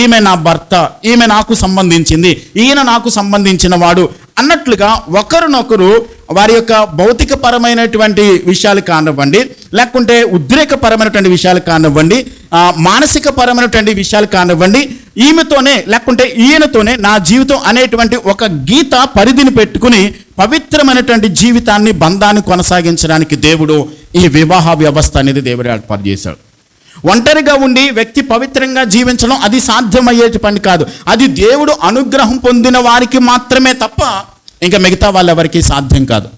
ఈమె నా భర్త, ఈమె నాకు సంబంధించింది, ఈయన నాకు సంబంధించిన వాడు అన్నట్లుగా ఒకరినొకరు వారి యొక్క భౌతికపరమైనటువంటి విషయాలు కానివ్వండి, లేకుంటే ఉద్రేకపరమైనటువంటి విషయాలు కానివ్వండి, మానసిక పరమైనటువంటి విషయాలు కానివ్వండి, ఈమెతోనే లేకుంటే ఈయనతోనే నా జీవితం అనేటువంటి ఒక గీత పరిధిని పెట్టుకుని పవిత్రమైనటువంటి జీవితాన్ని, బంధాన్ని కొనసాగించడానికి దేవుడు ఈ వివాహ వ్యవస్థ అనేది దేవుడు ఏర్పాటు చేశాడు. ఒంటరిగా ఉండి వ్యక్తి పవిత్రంగా జీవించడం అది సాధ్యమయ్యే పని కాదు. అది దేవుడు అనుగ్రహం పొందిన వారికి మాత్రమే తప్ప ఇంకా మిగతా వాళ్ళెవరికి సాధ్యం కాదు.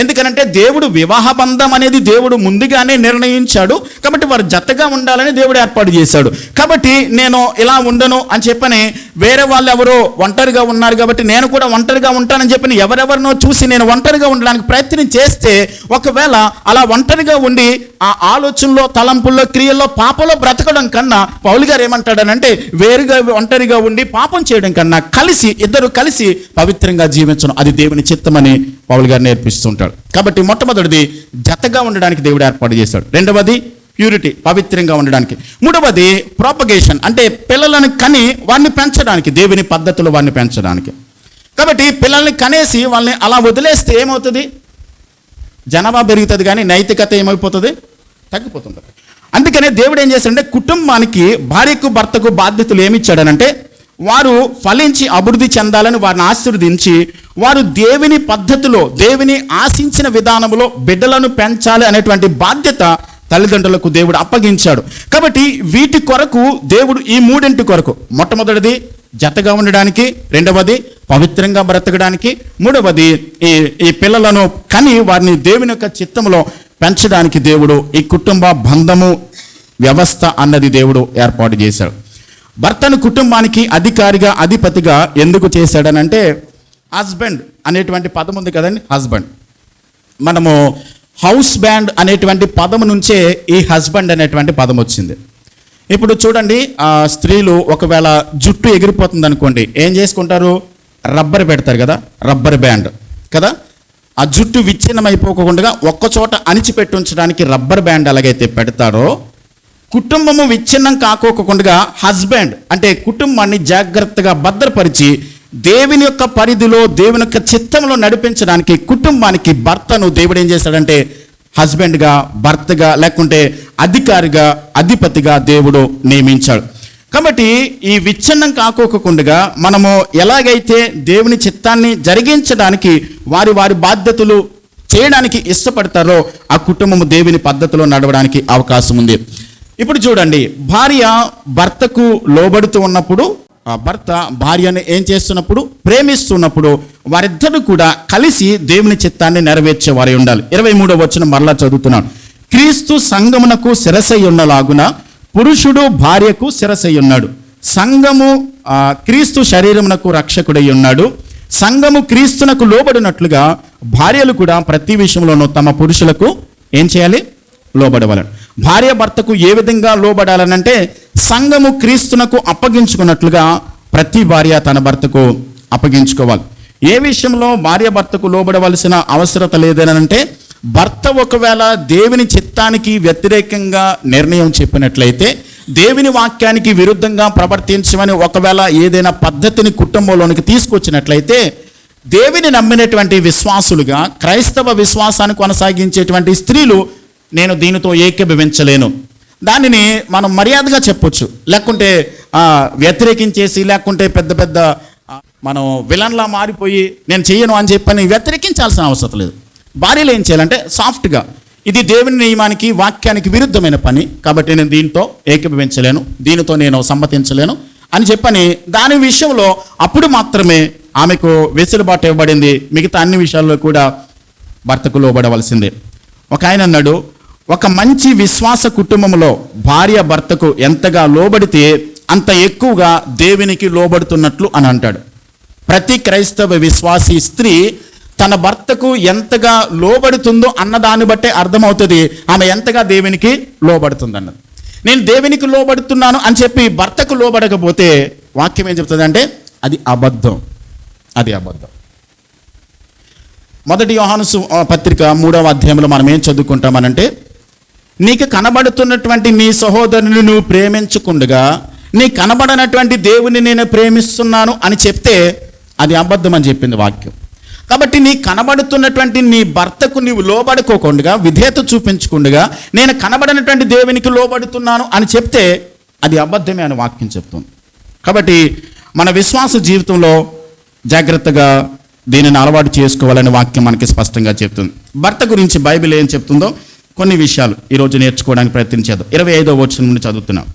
ఎందుకనంటే దేవుడు వివాహ బంధం అనేది దేవుడు ముందుగానే నిర్ణయించాడు. కాబట్టి వారు జతగా ఉండాలని దేవుడు ఏర్పాటు చేశాడు. కాబట్టి నేను ఇలా ఉండను అని చెప్పని వేరే వాళ్ళు ఎవరో ఒంటరిగా ఉన్నారు కాబట్టి నేను కూడా ఒంటరిగా ఉంటానని చెప్పని ఎవరెవరినో చూసి నేను ఒంటరిగా ఉండడానికి ప్రయత్నం చేస్తే, ఒకవేళ అలా ఒంటరిగా ఉండి ఆ ఆలోచనలో, తలంపుల్లో, క్రియల్లో, పాపంలో బ్రతకడం కన్నా పౌలు గారు ఏమంటాడనంటే, వేరుగా ఒంటరిగా ఉండి పాపం చేయడం కన్నా కలిసి, ఇద్దరు కలిసి పవిత్రంగా జీవించడం అది దేవుని చిత్తమని పౌలు గారు నేర్పిస్తుంటాడు. కాబట్టి మొట్టమొదటిది జతగా ఉండడానికి దేవుడు ఏర్పాటు చేశాడు. రెండవది ప్యూరిటీ, పవిత్రంగా ఉండడానికి. మూడవది ప్రాపగేషన్, అంటే పిల్లలను కని వారిని పెంచడానికి, దేవుని పద్ధతిలో వారిని పెంచడానికి. కాబట్టి పిల్లల్ని కనేసి వాళ్ళని అలా వదిలేస్తే ఏమవుతుంది? జనాభా పెరుగుతుంది కానీ నైతికత ఏమైపోతుంది? తగ్గిపోతుంది. అందుకనే దేవుడు ఏం చేశాడంటే, కుటుంబానికి భార్యకు భర్తకు బాధ్యతలు ఏమిచ్చాడనంటే, వారు ఫలించి అభివృద్ధి చెందాలని వారిని ఆశీర్వదించి, వారు దేవుని పద్ధతిలో, దేవుని ఆశించిన విధానంలో బిడ్డలను పెంచాలి అనేటువంటి బాధ్యత తల్లిదండ్రులకు దేవుడు అప్పగించాడు. కాబట్టి వీటి కొరకు దేవుడు ఈ మూడింటి కొరకు, మొట్టమొదటిది జతగా ఉండడానికి, రెండవది పవిత్రంగా బ్రతకడానికి, మూడవది ఈ పిల్లలను కని వారిని దేవుని యొక్క చిత్తంలో పెంచడానికి దేవుడు ఈ కుటుంబ బంధము వ్యవస్థ అన్నది దేవుడు ఏర్పాటు చేశాడు. భర్తను కుటుంబానికి అధికారిగా, అధిపతిగా ఎందుకు చేశాడనంటే, హస్బెండ్ అనేటువంటి పదం ఉంది కదండి. హస్బెండ్, మనము హౌస్ బ్యాండ్ అనేటువంటి పదము నుంచే ఈ హస్బెండ్ అనేటువంటి పదం వచ్చింది. ఇప్పుడు చూడండి, స్త్రీలు ఒకవేళ జుట్టు ఎగిరిపోతుంది అనుకోండి, ఏం చేసుకుంటారు? రబ్బర్ పెడతారు కదా, రబ్బర్ బ్యాండ్ కదా. ఆ జుట్టు విచ్ఛిన్నం అయిపోకుండా ఒక్కచోట అణిచిపెట్టి ఉంచడానికి రబ్బర్ బ్యాండ్ ఎలాగైతే పెడతారో, కుటుంబము విచ్ఛిన్నం కాకోకుండా హస్బెండ్ అంటే కుటుంబాన్ని జాగ్రత్తగా భద్రపరిచి దేవుని యొక్క పరిధిలో, దేవుని యొక్క చిత్తంలో నడిపించడానికి కుటుంబానికి భర్తను దేవుడు ఏం చేశాడంటే హస్బెండ్గా, భర్తగా, లేకుంటే అధికారిగా, అధిపతిగా దేవుడు నియమించాడు. కాబట్టి ఈ విచ్ఛిన్నం కాకోకుండా మనము ఎలాగైతే దేవుని చిత్తాన్ని జరిగించడానికి వారి వారి బాధ్యతలు చేయడానికి ఇష్టపడతారో ఆ కుటుంబము దేవుని పద్ధతిలో నడవడానికి అవకాశం ఉంది. ఇప్పుడు చూడండి, భార్య భర్తకు లోబడుతూ ఉన్నప్పుడు, భర్త భార్యను ఏం చేస్తున్నప్పుడు, ప్రేమిస్తున్నప్పుడు వారిద్దరూ కూడా కలిసి దేవుని చిత్తాన్ని నెరవేర్చేవారై ఉండాలి. 23వ వచనం మరలా చదువుతున్నాను. క్రీస్తు సంఘమునకు శిరసై ఉన్నలాగున పురుషుడు భార్యకు శిరసై ఉన్నాడు. సంఘము క్రీస్తు శరీరమునకు రక్షకుడై ఉన్నాడు. సంఘము క్రీస్తునకు లోబడినట్లుగా భార్యలు కూడా ప్రతి విషయంలోనూ తమ పురుషులకు ఏం చేయాలి? లోబడవలను. భార్య భర్తకు ఏ విధంగా లోబడాలనంటే, సంఘము క్రీస్తునకు అప్పగించుకున్నట్లుగా ప్రతి భార్య తన భర్తకు అప్పగించుకోవాలి. ఏ విషయంలో భార్య భర్తకు లోబడవలసిన అవసరత లేదనంటే, భర్త ఒకవేళ దేవుని చిత్తానికి వ్యతిరేకంగా నిర్ణయం చెప్పినట్లయితే, దేవుని వాక్యానికి విరుద్ధంగా ప్రవర్తించమని ఒకవేళ ఏదైనా పద్ధతిని కుటుంబంలోనికి తీసుకొచ్చినట్లయితే, దేవుని నమ్మినటువంటి విశ్వాసులుగా క్రైస్తవ విశ్వాసాన్ని కొనసాగించేటువంటి స్త్రీలు నేను దీనితో ఏకీభవించలేను, దానిని మనం మర్యాదగా చెప్పొచ్చు, లేకుంటే వ్యతిరేకించేసి, లేకుంటే పెద్ద పెద్ద మనం విలన్లా మారిపోయి నేను చెయ్యను అని చెప్పని వ్యతిరేకించాల్సిన అవసరం లేదు. భార్యలు ఏం చేయాలంటే సాఫ్ట్గా, ఇది దేవుని నియమానికి వాక్యానికి విరుద్ధమైన పని కాబట్టి నేను దీంతో ఏకీభవించలేను, దీనితో నేను సమ్మతించలేను అని చెప్పని దాని విషయంలో అప్పుడు మాత్రమే ఆమెకు వెసులుబాటు ఇవ్వబడింది. మిగతా అన్ని విషయాల్లో కూడా భర్తకు లోబడవలసిందే. ఒక ఆయన అన్నాడు, ఒక మంచి విశ్వాస కుటుంబంలో భార్య భర్తకు ఎంతగా లోబడితే అంత ఎక్కువగా దేవునికి లోబడుతున్నట్లు అని అంటాడు. ప్రతి క్రైస్తవ విశ్వాసీ స్త్రీ తన భర్తకు ఎంతగా లోబడుతుందో అన్నదాన్ని బట్టే అర్థమవుతుంది ఆమె ఎంతగా దేవునికి లోబడుతుంది అన్నది. నేను దేవునికి లోబడుతున్నాను అని చెప్పి భర్తకు లోబడకపోతే వాక్యం ఏం చెప్తుంది అంటే అది అబద్ధం, అది అబద్ధం. మొదటి యోహాను పత్రిక 3వ అధ్యాయంలో మనం ఏం చదువుకుంటామనంటే, నీకు కనబడుతున్నటువంటి నీ సహోదరుని నువ్వు ప్రేమించకుండగా నీ కనబడనటువంటి దేవుని నేను ప్రేమిస్తున్నాను అని చెప్తే అది అబద్ధం అని చెప్పింది వాక్యం. కాబట్టి నీ కనబడుతున్నటువంటి నీ భర్తకు నీవు లోబడుకోకుండా, విధేయత చూపించకుండా నేను కనబడినటువంటి దేవునికి లోబడుతున్నాను అని చెప్తే అది అబద్ధమే అని వాక్యం చెప్తుంది. కాబట్టి మన విశ్వాస జీవితంలో జాగ్రత్తగా దీనిని అలవాటు చేసుకోవాలని వాక్యం మనకి స్పష్టంగా చెప్తుంది. భర్త గురించి బైబిల్ ఏం చెప్తుందో కొన్ని విషయాలు ఈరోజు నేర్చుకోవడానికి ప్రయత్నించేద్దాం. 25వ వచనం నుండి చదువుతున్నాం.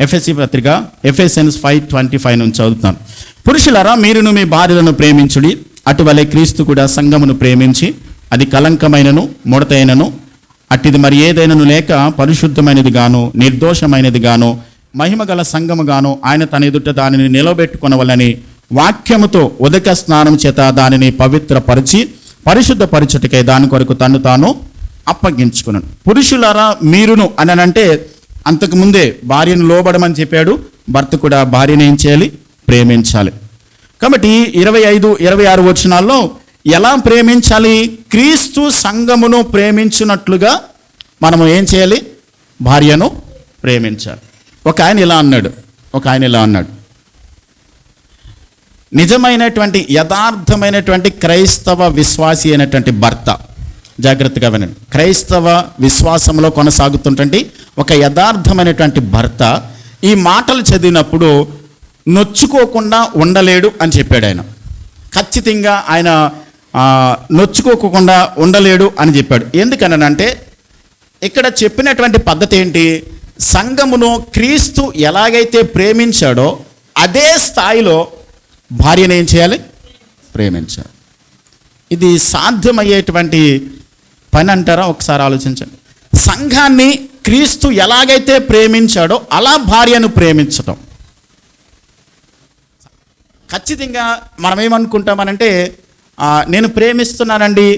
ఎఫెసీ పత్రిక ఎఫెసియన్స్ 5:25 నుంచి చదువుతున్నాను. పురుషులారా, మీరును మీ భార్యలను ప్రేమించుడి, అటువలే క్రీస్తు కూడా సంఘమును ప్రేమించి అది కలంకమైనను ముడతైనను అట్టిది మరి ఏదైనను లేక పరిశుద్ధమైనది గాను నిర్దోషమైనది గాను మహిమగల సంఘము గాను ఆయన తన ఎదుట దానిని నిలబెట్టుకొనవలని వాక్యముతో ఉదక స్నానం చేత దానిని పవిత్రపరిచి పరిశుద్ధపరచుటకై దాని కొరకు తను తాను అప్పగించుకున్నాను. పురుషులారా మీరును అని అంటే అంతకుముందే భార్యను లోబడమని చెప్పాడు. భర్త కూడా భార్యను ఏం చేయాలి? ప్రేమించాలి. కాబట్టి 25, 26 వచనాల్లో ఎలా ప్రేమించాలి? క్రీస్తు సంఘమును ప్రేమించినట్లుగా మనము ఏం చేయాలి? భార్యను ప్రేమించాలి. ఒక ఆయన ఇలా అన్నాడు, నిజమైనటువంటి యథార్థమైనటువంటి క్రైస్తవ విశ్వాసి అయినటువంటి భర్త, జాగ్రత్తగా వినండి, క్రైస్తవ విశ్వాసంలో కొనసాగుతుంటే ఒక యథార్థమైనటువంటి భర్త ఈ మాటలు చదివినప్పుడు నొచ్చుకోకుండా ఉండలేడు అని చెప్పాడు ఆయన. ఖచ్చితంగా ఆయన నొచ్చుకోకుండా ఉండలేడు అని చెప్పాడు. ఎందుకనంటే ఇక్కడ చెప్పినటువంటి పద్ధతి ఏంటి? సంఘమును క్రీస్తు ఎలాగైతే ప్రేమించాడో అదే స్థాయిలో భార్యను ఏం చేయాలి? ప్రేమించాలి. ఇది సాధ్యమయ్యేటువంటి పని అంటారా? ఒకసారి ఆలోచించండి. సంఘాన్ని క్రీస్తు ఎలాగైతే ప్రేమించాడో అలా భార్యను ప్రేమించటం. ఖచ్చితంగా మనం ఏమనుకుంటామనంటే, నేను ప్రేమిస్తున్నానండి,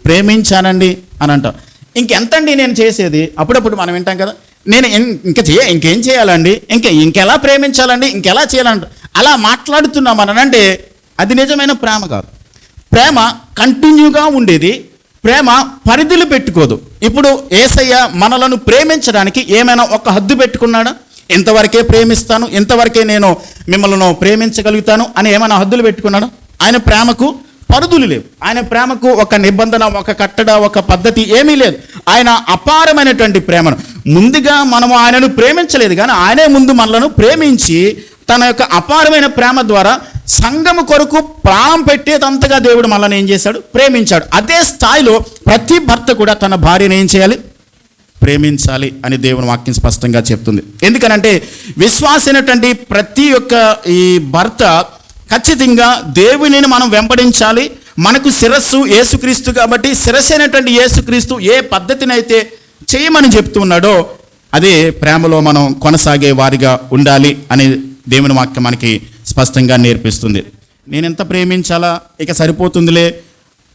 ప్రేమించానండి అని అంటాం. ఇంకెంతండి నేను చేసేది? అప్పుడప్పుడు మనం వింటాం కదా, నేను ఇంకేం చేయాలండి, ఇంకెలా ప్రేమించాలండి, ఇంకెలా చేయాలంట. అలా మాట్లాడుతున్నామనంటే అది నిజమైన ప్రేమ కాదు. ప్రేమ కంటిన్యూగా ఉండేది. ప్రేమ పరిధులు పెట్టుకోదు. ఇప్పుడు యేసయ్య మనలను ప్రేమించడానికి ఏమైనా ఒక హద్దు పెట్టుకున్నాడా? ఇంతవరకే ప్రేమిస్తాను, ఇంతవరకే నేను మిమ్మల్ని ప్రేమించగలుగుతాను అని ఏమైనా హద్దులు పెట్టుకున్నాడా? ఆయన ప్రేమకు పరిధులు లేవు. ఆయన ప్రేమకు ఒక నిబంధన, ఒక కట్టడ, ఒక పద్ధతి ఏమీ లేదు. ఆయన అపారమైనటువంటి ప్రేమను ముందుగా మనము ఆయనను ప్రేమించలేదు, కానీ ఆయనే ముందు మనలను ప్రేమించి తన యొక్క అపారమైన ప్రేమ ద్వారా సంఘము కొరకు ప్రాణం పెట్టేదంతగా దేవుడు మనల్ని ఏం చేశాడు? ప్రేమించాడు. అదే స్థాయిలో ప్రతి భర్త కూడా తన భార్యను ఏం చేయాలి? ప్రేమించాలి అని దేవుని వాక్యం స్పష్టంగా చెప్తుంది. ఎందుకనంటే విశ్వాసైనటువంటి ప్రతి ఒక్క ఈ భర్త ఖచ్చితంగా దేవునిని మనం వెంబడించాలి. మనకు శిరస్సు యేసుక్రీస్తు కాబట్టి శిరస్సు అయినటువంటి యేసుక్రీస్తు ఏ పద్ధతినైతే చేయమని చెప్తున్నాడో అదే ప్రేమలో మనం కొనసాగే వారిగా ఉండాలి అని దేవుని వాక్యం మనకి స్పష్టంగా నేర్పిస్తుంది. నేను ఎంత ప్రేమించాలా, ఇక సరిపోతుందిలే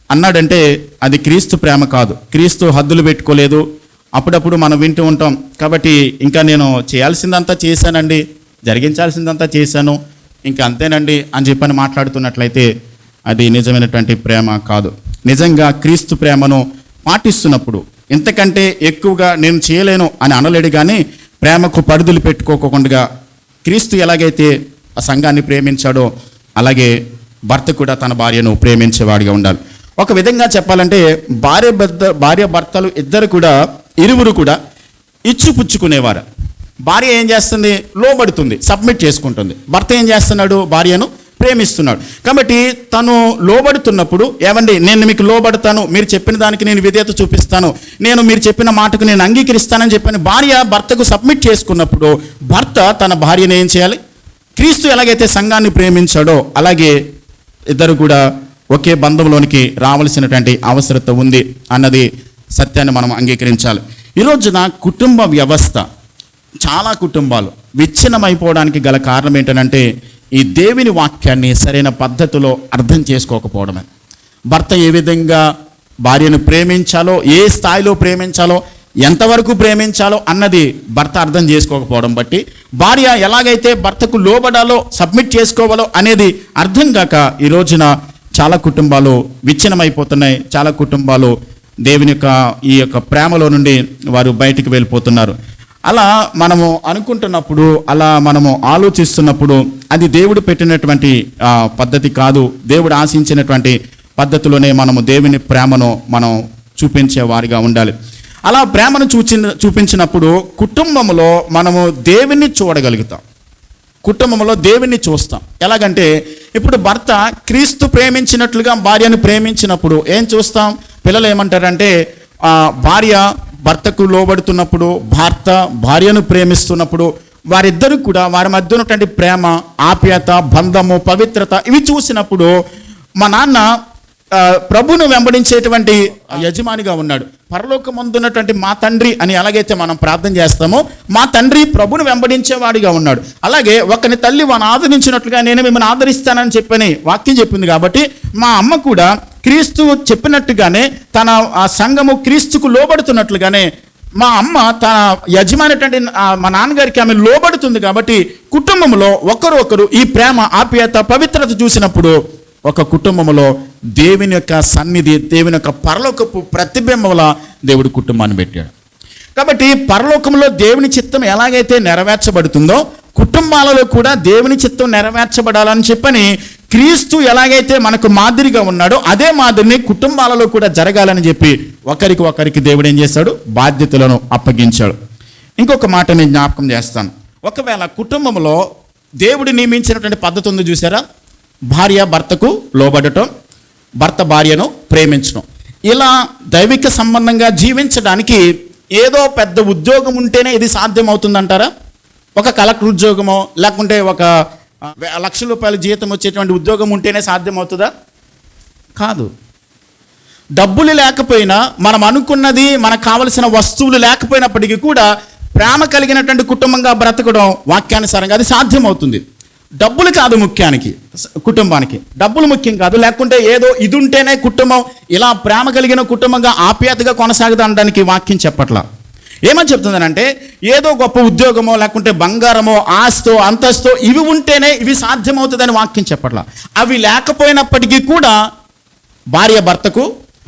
అన్నాడంటే అది క్రీస్తు ప్రేమ కాదు. క్రీస్తు హద్దులు పెట్టుకోలేదు. అప్పుడప్పుడు మనం వింటూ ఉంటాం, కాబట్టి ఇంకా నేను చేయాల్సిందంతా చేశానండి, జరిగించాల్సిందంతా చేశాను, ఇంకా అంతేనండి అని చెప్పని మాట్లాడుతున్నట్లయితే అది నిజమైనటువంటి ప్రేమ కాదు. నిజంగా క్రీస్తు ప్రేమను పాటిస్తున్నప్పుడు ఇంతకంటే ఎక్కువగా నేను చేయలేను అని అనలేడు, కానీ ప్రేమకు పరిధులు పెట్టుకోకుండా క్రీస్తు ఎలాగైతే ఆ సంఘాన్ని ప్రేమించాడో అలాగే భర్త కూడా తన భార్యను ప్రేమించేవాడిగా ఉండాలి. ఒక విధంగా చెప్పాలంటే భార్య భర్తలు ఇరువురు కూడా ఇచ్చిపుచ్చుకునేవారు. భార్య ఏం చేస్తుంది? లోబడుతుంది, సబ్మిట్ చేసుకుంటుంది. భర్త ఏం చేస్తున్నాడు? భార్యను ప్రేమిస్తున్నాడు. కాబట్టి తను లోబడుతున్నప్పుడు, ఏమండి నేను మీకు లోబడతాను, మీరు చెప్పిన దానికి నేను విధేయత చూపిస్తాను, నేను మీరు చెప్పిన మాటకు నేను అంగీకరిస్తానని చెప్పని భార్య భర్తకు సబ్మిట్ చేసుకున్నప్పుడు భర్త తన భార్యను ఏం చేయాలి? క్రీస్తు ఎలాగైతే సంఘాన్ని ప్రేమించాడో అలాగే ఇద్దరు కూడా ఒకే బంధంలోనికి రావాల్సినటువంటి అవసరత ఉంది అన్నది సత్యాన్ని మనం అంగీకరించాలి. ఈరోజున కుటుంబ వ్యవస్థ, చాలా కుటుంబాలు విచ్ఛిన్నమైపోవడానికి గల కారణం ఏంటంటే ఈ దేవుని వాక్యాన్ని సరైన పద్ధతిలో అర్థం చేసుకోకపోవడమే. భర్త ఏ విధంగా భార్యను ప్రేమించాలో, ఏ స్థాయిలో ప్రేమించాలో, ఎంతవరకు ప్రేమించాలో అన్నది భర్త అర్థం చేసుకోకపోవడం బట్టి భార్య ఎలాగైతే భర్తకు లోబడాలో, సబ్మిట్ చేసుకోవాలో అనేది అర్థం కాక ఈ రోజున చాలా కుటుంబాలు విచ్ఛిన్నమైపోతున్నాయి. చాలా కుటుంబాలు దేవుని యొక్క ఈ యొక్క ప్రేమలో నుండి వారు బయటికి వెళ్ళిపోతున్నారు. అలా మనము అనుకుంటున్నప్పుడు, అలా మనము ఆలోచిస్తున్నప్పుడు అది దేవుడు పెట్టినటువంటి పద్ధతి కాదు. దేవుడు ఆశించినటువంటి పద్ధతిలోనే మనము దేవుని ప్రేమను మనం చూపించే వారిగా ఉండాలి. అలా ప్రేమను చూపించినప్పుడు కుటుంబంలో మనము దేవుని చూడగలుగుతాం, కుటుంబంలో దేవుని చూస్తాం. ఎలాగంటే ఇప్పుడు భర్త క్రీస్తు ప్రేమించినట్లుగా భార్యను ప్రేమించినప్పుడు ఏం చూస్తాం? పిల్లలు ఏమంటారంటే భార్య భర్తకు లోబడుతున్నప్పుడు, భర్త భార్యను ప్రేమిస్తున్నప్పుడు వారిద్దరూ కూడా వారి మధ్య ఉన్నటువంటి ప్రేమ, ఆప్యాయత, బంధము, పవిత్రత ఇవి చూసినప్పుడు మా నాన్న ప్రభువును వెంబడించేటువంటి యజమానిగా ఉన్నాడు, పరలోకమందున్నటువంటి మా తండ్రి అని ఎలాగైతే మనం ప్రార్థన చేస్తామో మా తండ్రి ప్రభువును వెంబడించేవాడిగా ఉన్నాడు. అలాగే ఒకని తల్లి వాని ఆదరించినట్లుగా నేను మిమ్మల్ని ఆదరిస్తానని చెప్పని వాక్యం చెప్పింది. కాబట్టి మా అమ్మ కూడా క్రీస్తు చెప్పినట్టుగానే తన సంఘము క్రీస్తుకు లోబడుతున్నట్లుగానే మా అమ్మ తన యజమానటువంటి మా నాన్నగారికి ఆమె లోబడుతుంది. కాబట్టి కుటుంబంలో ఒకరు ఈ ప్రేమ, ఆప్యాయత, పవిత్రత చూసినప్పుడు ఒక కుటుంబంలో దేవుని యొక్క సన్నిధి, దేవుని యొక్క పరలోకపు ప్రతిబింబంలా దేవుడు కుటుంబాన్ని పెట్టాడు. కాబట్టి పరలోకంలో దేవుని చిత్తం ఎలాగైతే నెరవేర్చబడుతుందో కుటుంబాలలో కూడా దేవుని చిత్తం నెరవేర్చబడాలని చెప్పని క్రీస్తు ఎలాగైతే మనకు మాదిరిగా ఉన్నాడో అదే మాదిరిని కుటుంబాలలో కూడా జరగాలని చెప్పి ఒకరికి దేవుడు ఏం చేశాడు? బాధ్యతలను అప్పగించాడు. ఇంకొక మాట నేను జ్ఞాపకం చేస్తాను. ఒకవేళ కుటుంబంలో దేవుడు నియమించినటువంటి పద్ధతి ఉంది చూసారా? భార్య భర్తకు లోబడటం, భర్త భార్యను ప్రేమించడం. ఇలా దైవిక సంబంధంగా జీవించడానికి ఏదో పెద్ద ఉద్యోగం ఉంటేనే ఇది సాధ్యం అవుతుందంటారా? ఒక కలెక్టర్ ఉద్యోగమో లేకుంటే ఒక ₹1,00,000 జీతం వచ్చేటువంటి ఉద్యోగం ఉంటేనే సాధ్యం అవుతుందా? కాదు. డబ్బులు లేకపోయినా, మనం అనుకున్నది, మనకు కావలసిన వస్తువులు లేకపోయినప్పటికీ కూడా ప్రేమ కలిగినటువంటి కుటుంబంగా బ్రతకడం వాక్యానుసారంగా అది సాధ్యమవుతుంది. డబ్బులు కాదు ముఖ్యానికి, కుటుంబానికి డబ్బులు ముఖ్యం కాదు. లేకుంటే ఏదో ఇది ఉంటేనే కుటుంబం ఇలా ప్రేమ కలిగిన కుటుంబంగా ఆప్యాయతగా కొనసాగుతానికి వాక్యం చెప్పట్లా. ఏమని చెప్తుందనంటే ఏదో గొప్ప ఉద్యోగమో లేకుంటే బంగారమో ఆస్తో అంతస్తో ఇవి ఉంటేనే ఇవి సాధ్యమవుతుందని వాక్యం చెప్పట్లా. అవి లేకపోయినప్పటికీ కూడా భార్య భర్తకు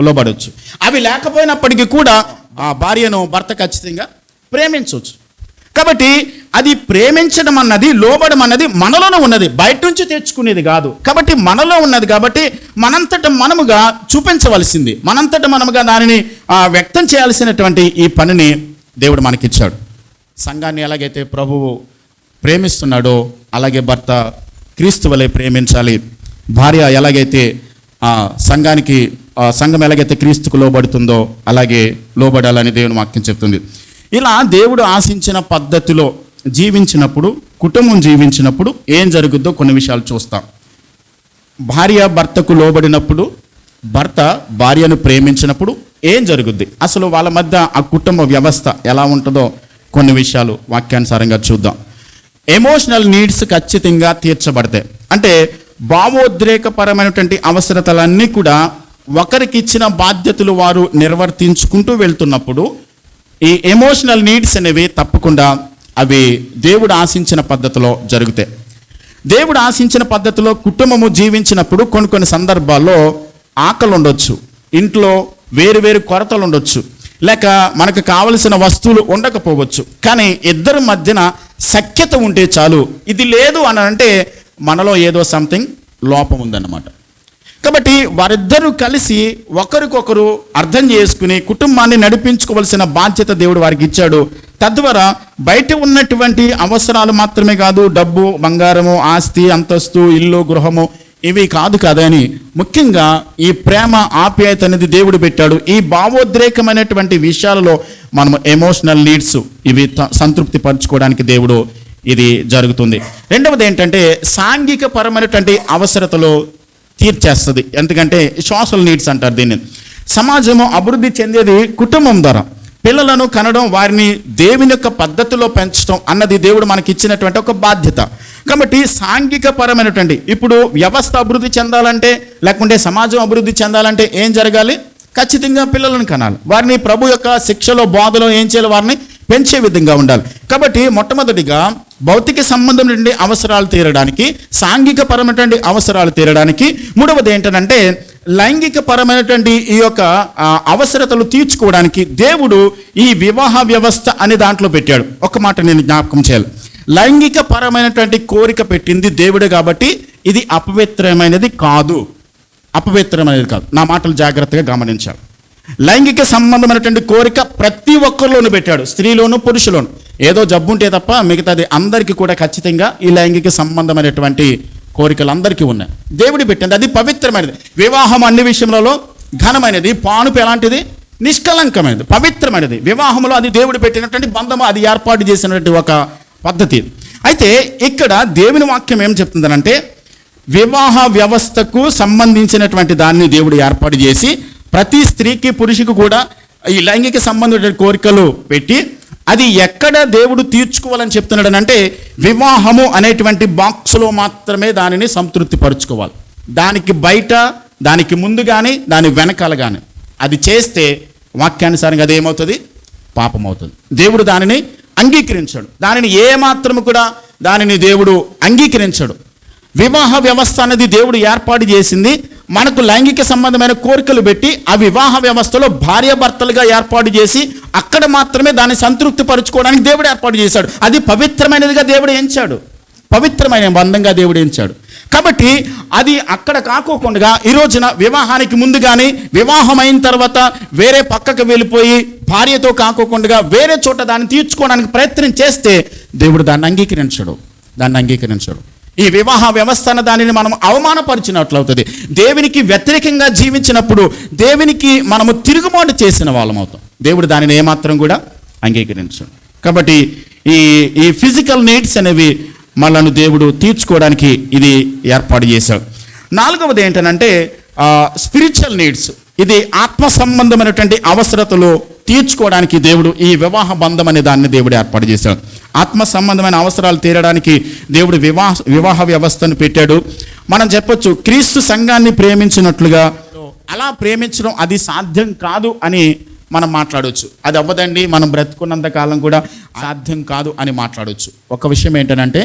లోబడవచ్చు. అవి లేకపోయినప్పటికీ కూడా ఆ భార్యను భర్త ఖచ్చితంగా ప్రేమించవచ్చు. కాబట్టి అది ప్రేమించడం అన్నది, లోబడం అన్నది మనలోనే ఉన్నది, బయట నుంచి తెచ్చుకునేది కాదు. కాబట్టి మనలో ఉన్నది కాబట్టి మనంతట మనముగా చూపించవలసింది, మనంతట మనముగా దానిని వ్యక్తం చేయాల్సినటువంటి ఈ పనిని దేవుడు మనకిచ్చాడు. సంఘాన్ని ఎలాగైతే ప్రభువు ప్రేమిస్తున్నాడో అలాగే భర్త క్రీస్తు వలె ప్రేమించాలి. భార్య ఎలాగైతే సంఘం ఎలాగైతే క్రీస్తుకు లోబడుతుందో అలాగే లోబడాలని దేవుని వాక్యం చెప్తుంది. ఇలా దేవుడు ఆశించిన పద్ధతిలో జీవించినప్పుడు, కుటుంబం జీవించినప్పుడు ఏం జరుగుద్దో కొన్ని విషయాలు చూస్తాం. భార్య భర్తకు లోబడినప్పుడు, భర్త భార్యను ప్రేమించినప్పుడు ఏం జరుగుద్ది, అసలు వాళ్ళ మధ్య ఆ కుటుంబ వ్యవస్థ ఎలా ఉంటుందో కొన్ని విషయాలు వాక్యానుసారంగా చూద్దాం. ఎమోషనల్ నీడ్స్ ఖచ్చితంగా తీర్చబడతాయి. అంటే భావోద్రేకపరమైనటువంటి అవసరతలన్నీ కూడా ఒకరికి ఇచ్చిన బాధ్యతలు వారు నిర్వర్తించుకుంటూ వెళ్తున్నప్పుడు ఈ ఎమోషనల్ నీడ్స్ అనేవి తప్పకుండా అవి దేవుడు ఆశించిన పద్ధతిలో జరుగుతాయి. దేవుడు ఆశించిన పద్ధతిలో కుటుంబము జీవించినప్పుడు కొన్ని సందర్భాల్లో ఆకలి ఉండొచ్చు, ఇంట్లో వేరు కొరతలు ఉండొచ్చు, లేక మనకు కావలసిన వస్తువులు ఉండకపోవచ్చు. కానీ ఇద్దరి మధ్యన సఖ్యత ఉంటే చాలు. ఇది లేదు అని అంటే మనలో ఏదో సంథింగ్ లోపం ఉందన్నమాట. కాబట్టి వారిద్దరూ కలిసి ఒకరికొకరు అర్థం చేసుకుని కుటుంబాన్ని నడిపించుకోవాల్సిన బాధ్యత దేవుడు వారికి ఇచ్చాడు. తద్వారా బయట ఉన్నటువంటి అవసరాలు మాత్రమే కాదు, డబ్బు, బంగారము, ఆస్తి, అంతస్తు, ఇల్లు, గృహము ఇవి కాదు అని ముఖ్యంగా ఈ ప్రేమ, ఆప్యాయత అనేది దేవుడు పెట్టాడు. ఈ భావోద్రేకమైనటువంటి విషయాలలో మనం ఎమోషనల్ నీడ్స్ ఇవి సంతృప్తి పరచుకోవడానికి దేవుడు ఇది జరుగుతుంది. రెండవది ఏంటంటే సాంఘిక పరమైనటువంటి అవసరతలు తీర్చేస్తుంది. ఎందుకంటే సోషల్ నీడ్స్ అంటారు దీన్ని. సమాజము అభివృద్ధి చెందేది కుటుంబం ద్వారా. పిల్లలను కనడం, వారిని దేవుని యొక్క పద్ధతిలో పెంచడం అన్నది దేవుడు మనకి ఇచ్చినటువంటి ఒక బాధ్యత. కాబట్టి సాంఘిక పరమైనటువంటి ఇప్పుడు వ్యవస్థ అభివృద్ధి చెందాలంటే లేకుంటే సమాజం అభివృద్ధి చెందాలంటే ఏం జరగాలి? ఖచ్చితంగా పిల్లలను కనాలి. వారిని ప్రభు యొక్క శిక్షలో, బోధలో ఏం చేయాలి? వారిని పెంచే విధంగా ఉండాలి. కాబట్టి మొట్టమొదటిగా భౌతిక సంబంధమైనటువంటి అవసరాలు తీరడానికి, సాంఘిక పరమైనటువంటి అవసరాలు తీరడానికి, మూడవది ఏంటంటే లైంగిక పరమైనటువంటి ఈ యొక్క అవసరతలు తీర్చుకోవడానికి దేవుడు ఈ వివాహ వ్యవస్థ అనే దాంట్లో పెట్టాడు. ఒక మాట నేను జ్ఞాపకం చేయాలి. లైంగిక పరమైనటువంటి కోరిక పెట్టింది దేవుడే కాబట్టి ఇది అపవిత్రమైనది కాదు. అపవిత్రమైనది కాదు. నా మాటలు జాగ్రత్తగా గమనించాలి. లైంగిక సంబంధమైనటువంటి కోరిక ప్రతి ఒక్కరిలోనూ పెట్టాడు, స్త్రీలోను పురుషులోను. ఏదో జబ్బు ఉంటే తప్ప మిగతాది అందరికీ కూడా ఖచ్చితంగా ఈ లైంగిక సంబంధమైనటువంటి కోరికలు అందరికీ ఉన్నాయి. దేవుడు పెట్టింది, అది పవిత్రమైనది. వివాహం అన్ని విషయంలో ఘనమైనది, పానుపు ఎలాంటిది? నిష్కలంకమైనది, పవిత్రమైనది. వివాహంలో అది దేవుడు పెట్టినటువంటి బంధము, అది ఏర్పాటు చేసినటువంటి ఒక పద్ధతి. అయితే ఇక్కడ దేవుని వాక్యం ఏం చెప్తుందనంటే వివాహ వ్యవస్థకు సంబంధించినటువంటి దాన్ని దేవుడు ఏర్పాటు చేసి ప్రతి స్త్రీకి పురుషుకు కూడా ఈ లైంగిక సంబంధమైన కోరికలు పెట్టి అది ఎక్కడ దేవుడు తీర్చుకోవాలని చెప్తున్నాడు అంటే వివాహము అనేటువంటి బాక్స్లో మాత్రమే దానిని సంతృప్తి పరుచుకోవాలి. దానికి బయట, దానికి ముందు కానీ దాని వెనకాల కానీ అది చేస్తే వాక్యానుసారంగా అది ఏమవుతుంది? పాపం అవుతుంది. దేవుడు దానిని అంగీకరించాడు. దానిని ఏమాత్రము కూడా దానిని దేవుడు అంగీకరించాడు. వివాహ వ్యవస్థ అనేది దేవుడు ఏర్పాటు చేసింది మనకు లైంగిక సంబంధమైన కోరికలు పెట్టి ఆ వివాహ వ్యవస్థలో భార్యాభర్తలుగా ఏర్పాటు చేసి అక్కడ మాత్రమే దాన్ని సంతృప్తి పరుచుకోవడానికి దేవుడు ఏర్పాటు చేశాడు. అది పవిత్రమైనదిగా దేవుడు ఎంచాడు, పవిత్రమైన బంధంగా దేవుడు ఎంచాడు. కాబట్టి అది అక్కడ కాకోకుండా ఈ రోజున వివాహానికి ముందు కానీ వివాహం అయిన తర్వాత వేరే పక్కకు వెళ్ళిపోయి భార్యతో కాకోకుండా వేరే చోట దాన్ని తీర్చుకోవడానికి ప్రయత్నం చేస్తే దేవుడు దాన్ని అంగీకరించడు. ఈ వివాహ వ్యవస్థ అన్న దానిని మనం అవమానపరిచినట్లు అవుతుంది. దేవునికి వ్యతిరేకంగా జీవించినప్పుడు దేవునికి మనము తిరుగుబాటు చేసిన వాళ్ళం అవుతాం. దేవుడు దానిని ఏమాత్రం కూడా అంగీకరించడు. కాబట్టి ఈ ఫిజికల్ నీడ్స్ అనేవి మనల్ని దేవుడు తీర్చుకోవడానికి ఇది ఏర్పాటు చేశాడు. నాలుగవది ఏంటనంటే స్పిరిచువల్ నీడ్స్. ఇది ఆత్మ సంబంధమైనటువంటి అవసరతలు తీర్చుకోవడానికి దేవుడు ఈ వివాహ బంధం అనే దాన్ని దేవుడు ఏర్పాటు చేశాడు. ఆత్మ సంబంధమైన అవసరాలు తీరడానికి దేవుడు వివాహ వ్యవస్థను పెట్టాడు. మనం చెప్పొచ్చు, క్రీస్తు సంఘాన్ని ప్రేమించినట్లుగా అలా ప్రేమించడం అది సాధ్యం కాదు అని మనం మాట్లాడవచ్చు. అది అవ్వదండి, మనం బ్రతుకున్నంత కాలం కూడా సాధ్యం కాదు అని మాట్లాడవచ్చు. ఒక విషయం ఏంటనంటే,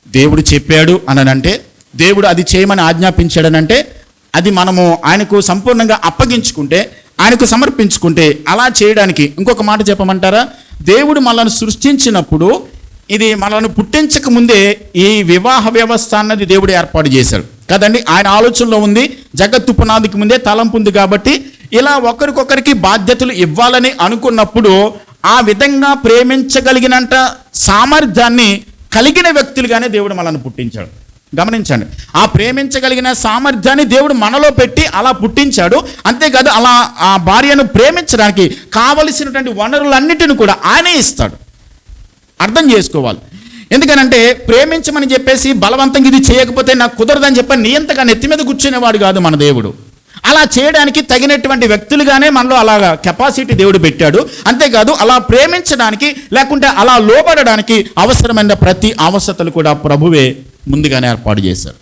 దేవుడు చెప్పాడు అనంటే, దేవుడు అది చేయమని ఆజ్ఞాపించాడనంటే, అది మనము ఆయనకు సంపూర్ణంగా అప్పగించుకుంటే, ఆయనకు సమర్పించుకుంటే అలా చేయడానికి. ఇంకొక మాట చెప్పమంటారా, దేవుడు మనల్ని సృష్టించినప్పుడు ఇది మనల్ని పుట్టించక ముందే ఈ వివాహ వ్యవస్థ అన్నది దేవుడు ఏర్పాటు చేశాడు కదండి. ఆయన ఆలోచనలో ఉంది, జగత్తు పునాదికి ముందే తలంపు ఉంది. కాబట్టి ఇలా ఒకరికొకరికి బాధ్యతలు ఇవ్వాలని అనుకున్నప్పుడు ఆ విధంగా ప్రేమించగలిగినంత సామర్థ్యాన్ని కలిగిన వ్యక్తులుగానే దేవుడు మనల్ని పుట్టించాడు. గమనించండి, ఆ ప్రేమించగలిగిన సామర్థ్యాన్ని దేవుడు మనలో పెట్టి అలా పుట్టించాడు. అంతేకాదు, అలా ఆ భార్యను ప్రేమించడానికి కావలసినటువంటి వనరులన్నిటిని కూడా ఆయనే ఇస్తాడు. అర్థం చేసుకోవాలి. ఎందుకనంటే, ప్రేమించమని చెప్పేసి బలవంతంగా ఇది చేయకపోతే నాకు కుదరదని చెప్పి నియంతగా నెత్తి మీద కూర్చునేవాడు కాదు మన దేవుడు. అలా చేయడానికి తగినటువంటి వ్యక్తులుగానే మనలో అలాగా కెపాసిటీ దేవుడు పెట్టాడు. అంతేకాదు, అలా ప్రేమించడానికి లేకుంటే అలా లోబడడానికి అవసరమైన ప్రతి అవసరతలు కూడా ప్రభువే ముందుగానే ఏర్పాటు చేశారు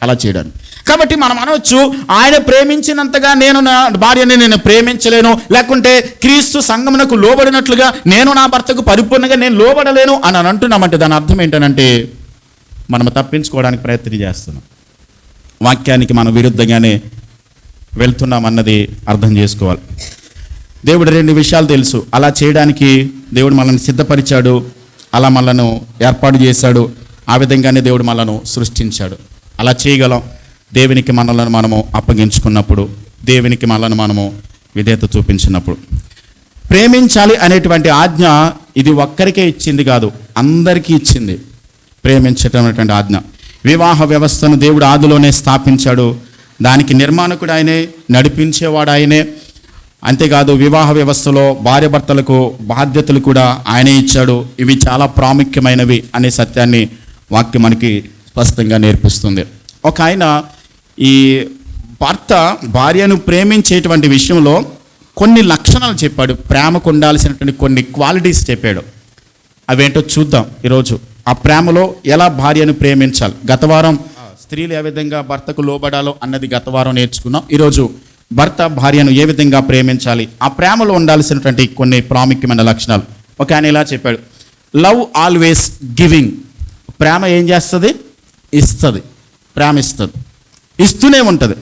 అలా చేయడానికి. కాబట్టి మనం అనవచ్చు, ఆయన ప్రేమించినంతగా నేను నా భార్యని నేను ప్రేమించలేను, లేకుంటే క్రీస్తు సంఘమునకు లోబడినట్లుగా నేను నా భర్తకు పరిపూర్ణంగా నేను లోబడలేను అని అంటున్నామంటే దాని అర్థం ఏంటనంటే, మనం తప్పించుకోవడానికి ప్రయత్నం చేస్తున్నాం, వాక్యానికి మనం విరుద్ధంగానే వెళ్తున్నాం అన్నది అర్థం చేసుకోవాలి. దేవుడు రెండు విషయాలు తెలుసు. అలా చేయడానికి దేవుడు మనల్ని సిద్ధపరిచాడు, అలా మనలను ఏర్పాటు చేశాడు, ఆ విధంగానే దేవుడు మనలను సృష్టించాడు. అలా చేయగలం దేవునికి మనలను మనము అప్పగించుకున్నప్పుడు, దేవునికి మనలను మనము విధేయత చూపించినప్పుడు. ప్రేమించాలి అనేటువంటి ఆజ్ఞ ఇది ఒక్కరికే ఇచ్చింది కాదు, అందరికీ ఇచ్చింది. ప్రేమించటమైనటువంటి ఆజ్ఞ వివాహ వ్యవస్థను దేవుడు ఆదిలోనే స్థాపించాడు. దానికి నిర్మాణకుడు ఆయనే, నడిపించేవాడు ఆయనే. అంతేకాదు, వివాహ వ్యవస్థలో భార్య భర్తలకు బాధ్యతలు కూడా ఆయనే ఇచ్చాడు. ఇవి చాలా ప్రాముఖ్యమైనవి అనే సత్యాన్ని వాక్యం మనకి స్పష్టంగా నేర్పిస్తుంది. ఒక ఆయన ఈ భర్త భార్యను ప్రేమించేటువంటి విషయంలో కొన్ని లక్షణాలు చెప్పాడు, ప్రేమకు ఉండాల్సినటువంటి కొన్ని క్వాలిటీస్ చెప్పాడు. అవేంటో చూద్దాం ఈరోజు. ఆ ప్రేమలో ఎలా భార్యను ప్రేమించాలి. గత వారం స్త్రీలు ఏ విధంగా భర్తకు లోబడాలో అన్నది గత వారం నేర్చుకున్నాం. ఈరోజు భర్త భార్యను ఏ విధంగా ప్రేమించాలి, ఆ ప్రేమలో ఉండాల్సినటువంటి కొన్ని ప్రాముఖ్యమైన లక్షణాలు. ఒక ఆయన ఇలా చెప్పాడు, లవ్ ఆల్వేస్ గివింగ్. ప్రేమ ఏం చేస్తుంది? ఇస్తుంది. ప్రేమ ఇస్తుంది, ఇస్తూనే ఉంటుంది.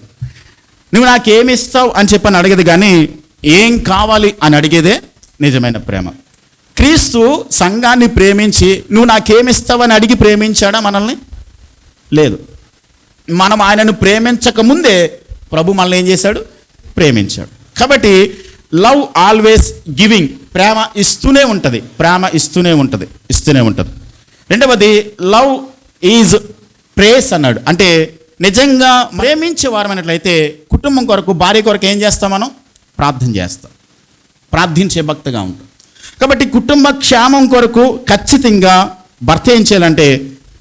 నువ్వు నాకేమి ఇస్తావు అని చెప్పని అడిగేది కానీ ఏం కావాలి అని అడిగేదే నిజమైన ప్రేమ. క్రీస్తు సంఘాన్ని ప్రేమించి నువ్వు నాకేమిస్తావు అని అడిగి ప్రేమించాడా మనల్ని? లేదు. మనం ఆయనను ప్రేమించకముందే ప్రభు మనల్ని ఏం చేశాడు? ప్రేమించాడు. కాబట్టి లవ్ ఆల్వేస్ గివింగ్, ప్రేమ ఇస్తూనే ఉంటుంది, ప్రేమ ఇస్తూనే ఉంటుంది, ఇస్తూనే ఉంటుంది. రెండవది లవ్ ఈజ్ ప్రేస్ అన్నాడు. అంటే నిజంగా ప్రేమించే వారమైనట్లయితే కుటుంబం కొరకు, భార్య కొరకు ఏం చేస్తాం? మనం ప్రార్థన చేస్తాం, ప్రార్థించే భక్తిగా ఉంటాం. కాబట్టి కుటుంబ క్షేమం కొరకు ఖచ్చితంగా భర్త ఏం చేయాలంటే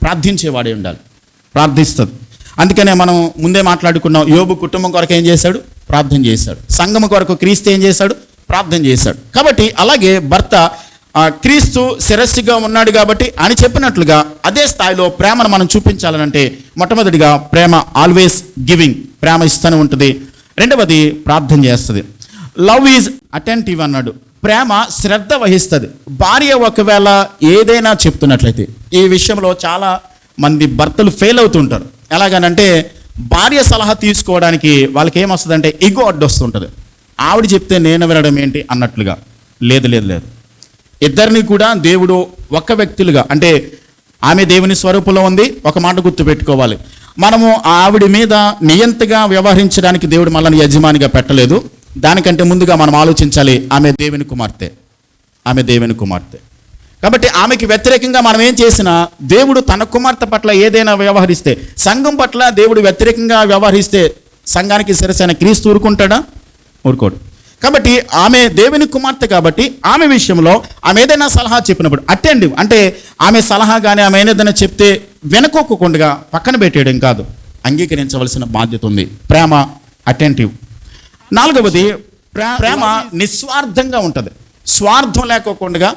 ప్రార్థించేవాడే ఉండాలి, ప్రార్థిస్తుంది. అందుకనే మనం ముందే మాట్లాడుకున్నాం, యోబు కుటుంబం కొరకు ఏం చేశాడు? ప్రార్థన చేశాడు. సంఘం కొరకు క్రీస్తు ఏం చేశాడు? ప్రార్థన చేశాడు. కాబట్టి అలాగే భర్త క్రీస్తు శిరస్సుగా ఉన్నాడు కాబట్టి అని చెప్పినట్లుగా అదే స్థాయిలో ప్రేమను మనం చూపించాలనంటే మొట్టమొదటిగా ప్రేమ ఆల్వేస్ గివింగ్, ప్రేమ ఇస్తూనే ఉంటుంది. రెండవది ప్రార్థన చేస్తుంది. లవ్ ఈజ్ అటెంటివ్ అన్నాడు, ప్రేమ శ్రద్ధ వహిస్తుంది. భార్య ఒకవేళ ఏదైనా చెప్తున్నట్లయితే, ఈ విషయంలో చాలా మంది భర్తలు ఫెయిల్ అవుతుంటారు. ఎలాగనంటే భార్య సలహా తీసుకోవడానికి వాళ్ళకి ఏమొస్తుందంటే ఇగో అడ్డొస్తుంటుంది. ఆవిడ చెప్తే నేను వినడం ఏంటి అన్నట్లుగా. లేదు లేదు లేదు, ఇద్దరిని కూడా దేవుడు ఒక్క వ్యక్తులుగా, అంటే ఆమె దేవుని స్వరూపంలో ఉంది. ఒక మాట గుర్తు పెట్టుకోవాలి, మనము ఆవిడ మీద నియంతగా వ్యవహరించడానికి దేవుడు మనల్ని యజమానిగా పెట్టలేదు. దానికంటే ముందుగా మనం ఆలోచించాలి, ఆమె దేవుని కుమార్తె, ఆమె దేవుని కుమార్తె. కాబట్టి ఆమెకి వ్యతిరేకంగా మనం ఏం చేసినా దేవుడు తన కుమార్తె పట్ల ఏదైనా వ్యవహరిస్తే, సంఘం పట్ల దేవుడు వ్యతిరేకంగా వ్యవహరిస్తే సంఘానికి శిరసైన క్రీస్తు ఊరుకుంటాడా? ఊరుకోడు. కాబట్టి ఆమె దేవుని కుమార్తె కాబట్టి ఆమె విషయంలో ఆమె ఏదైనా సలహా చెప్పినప్పుడు అటెంటివ్, అంటే ఆమె సలహా కానీ ఆమె ఏదైనా చెప్తే వెనకోకుండా పక్కన పెట్టేయడం కాదు, అంగీకరించవలసిన బాధ్యత ఉంది. ప్రేమ అటెంటివ్. 4వది ప్రేమ నిస్వార్థంగా ఉంటుంది. స్వార్థం లేకోకుండా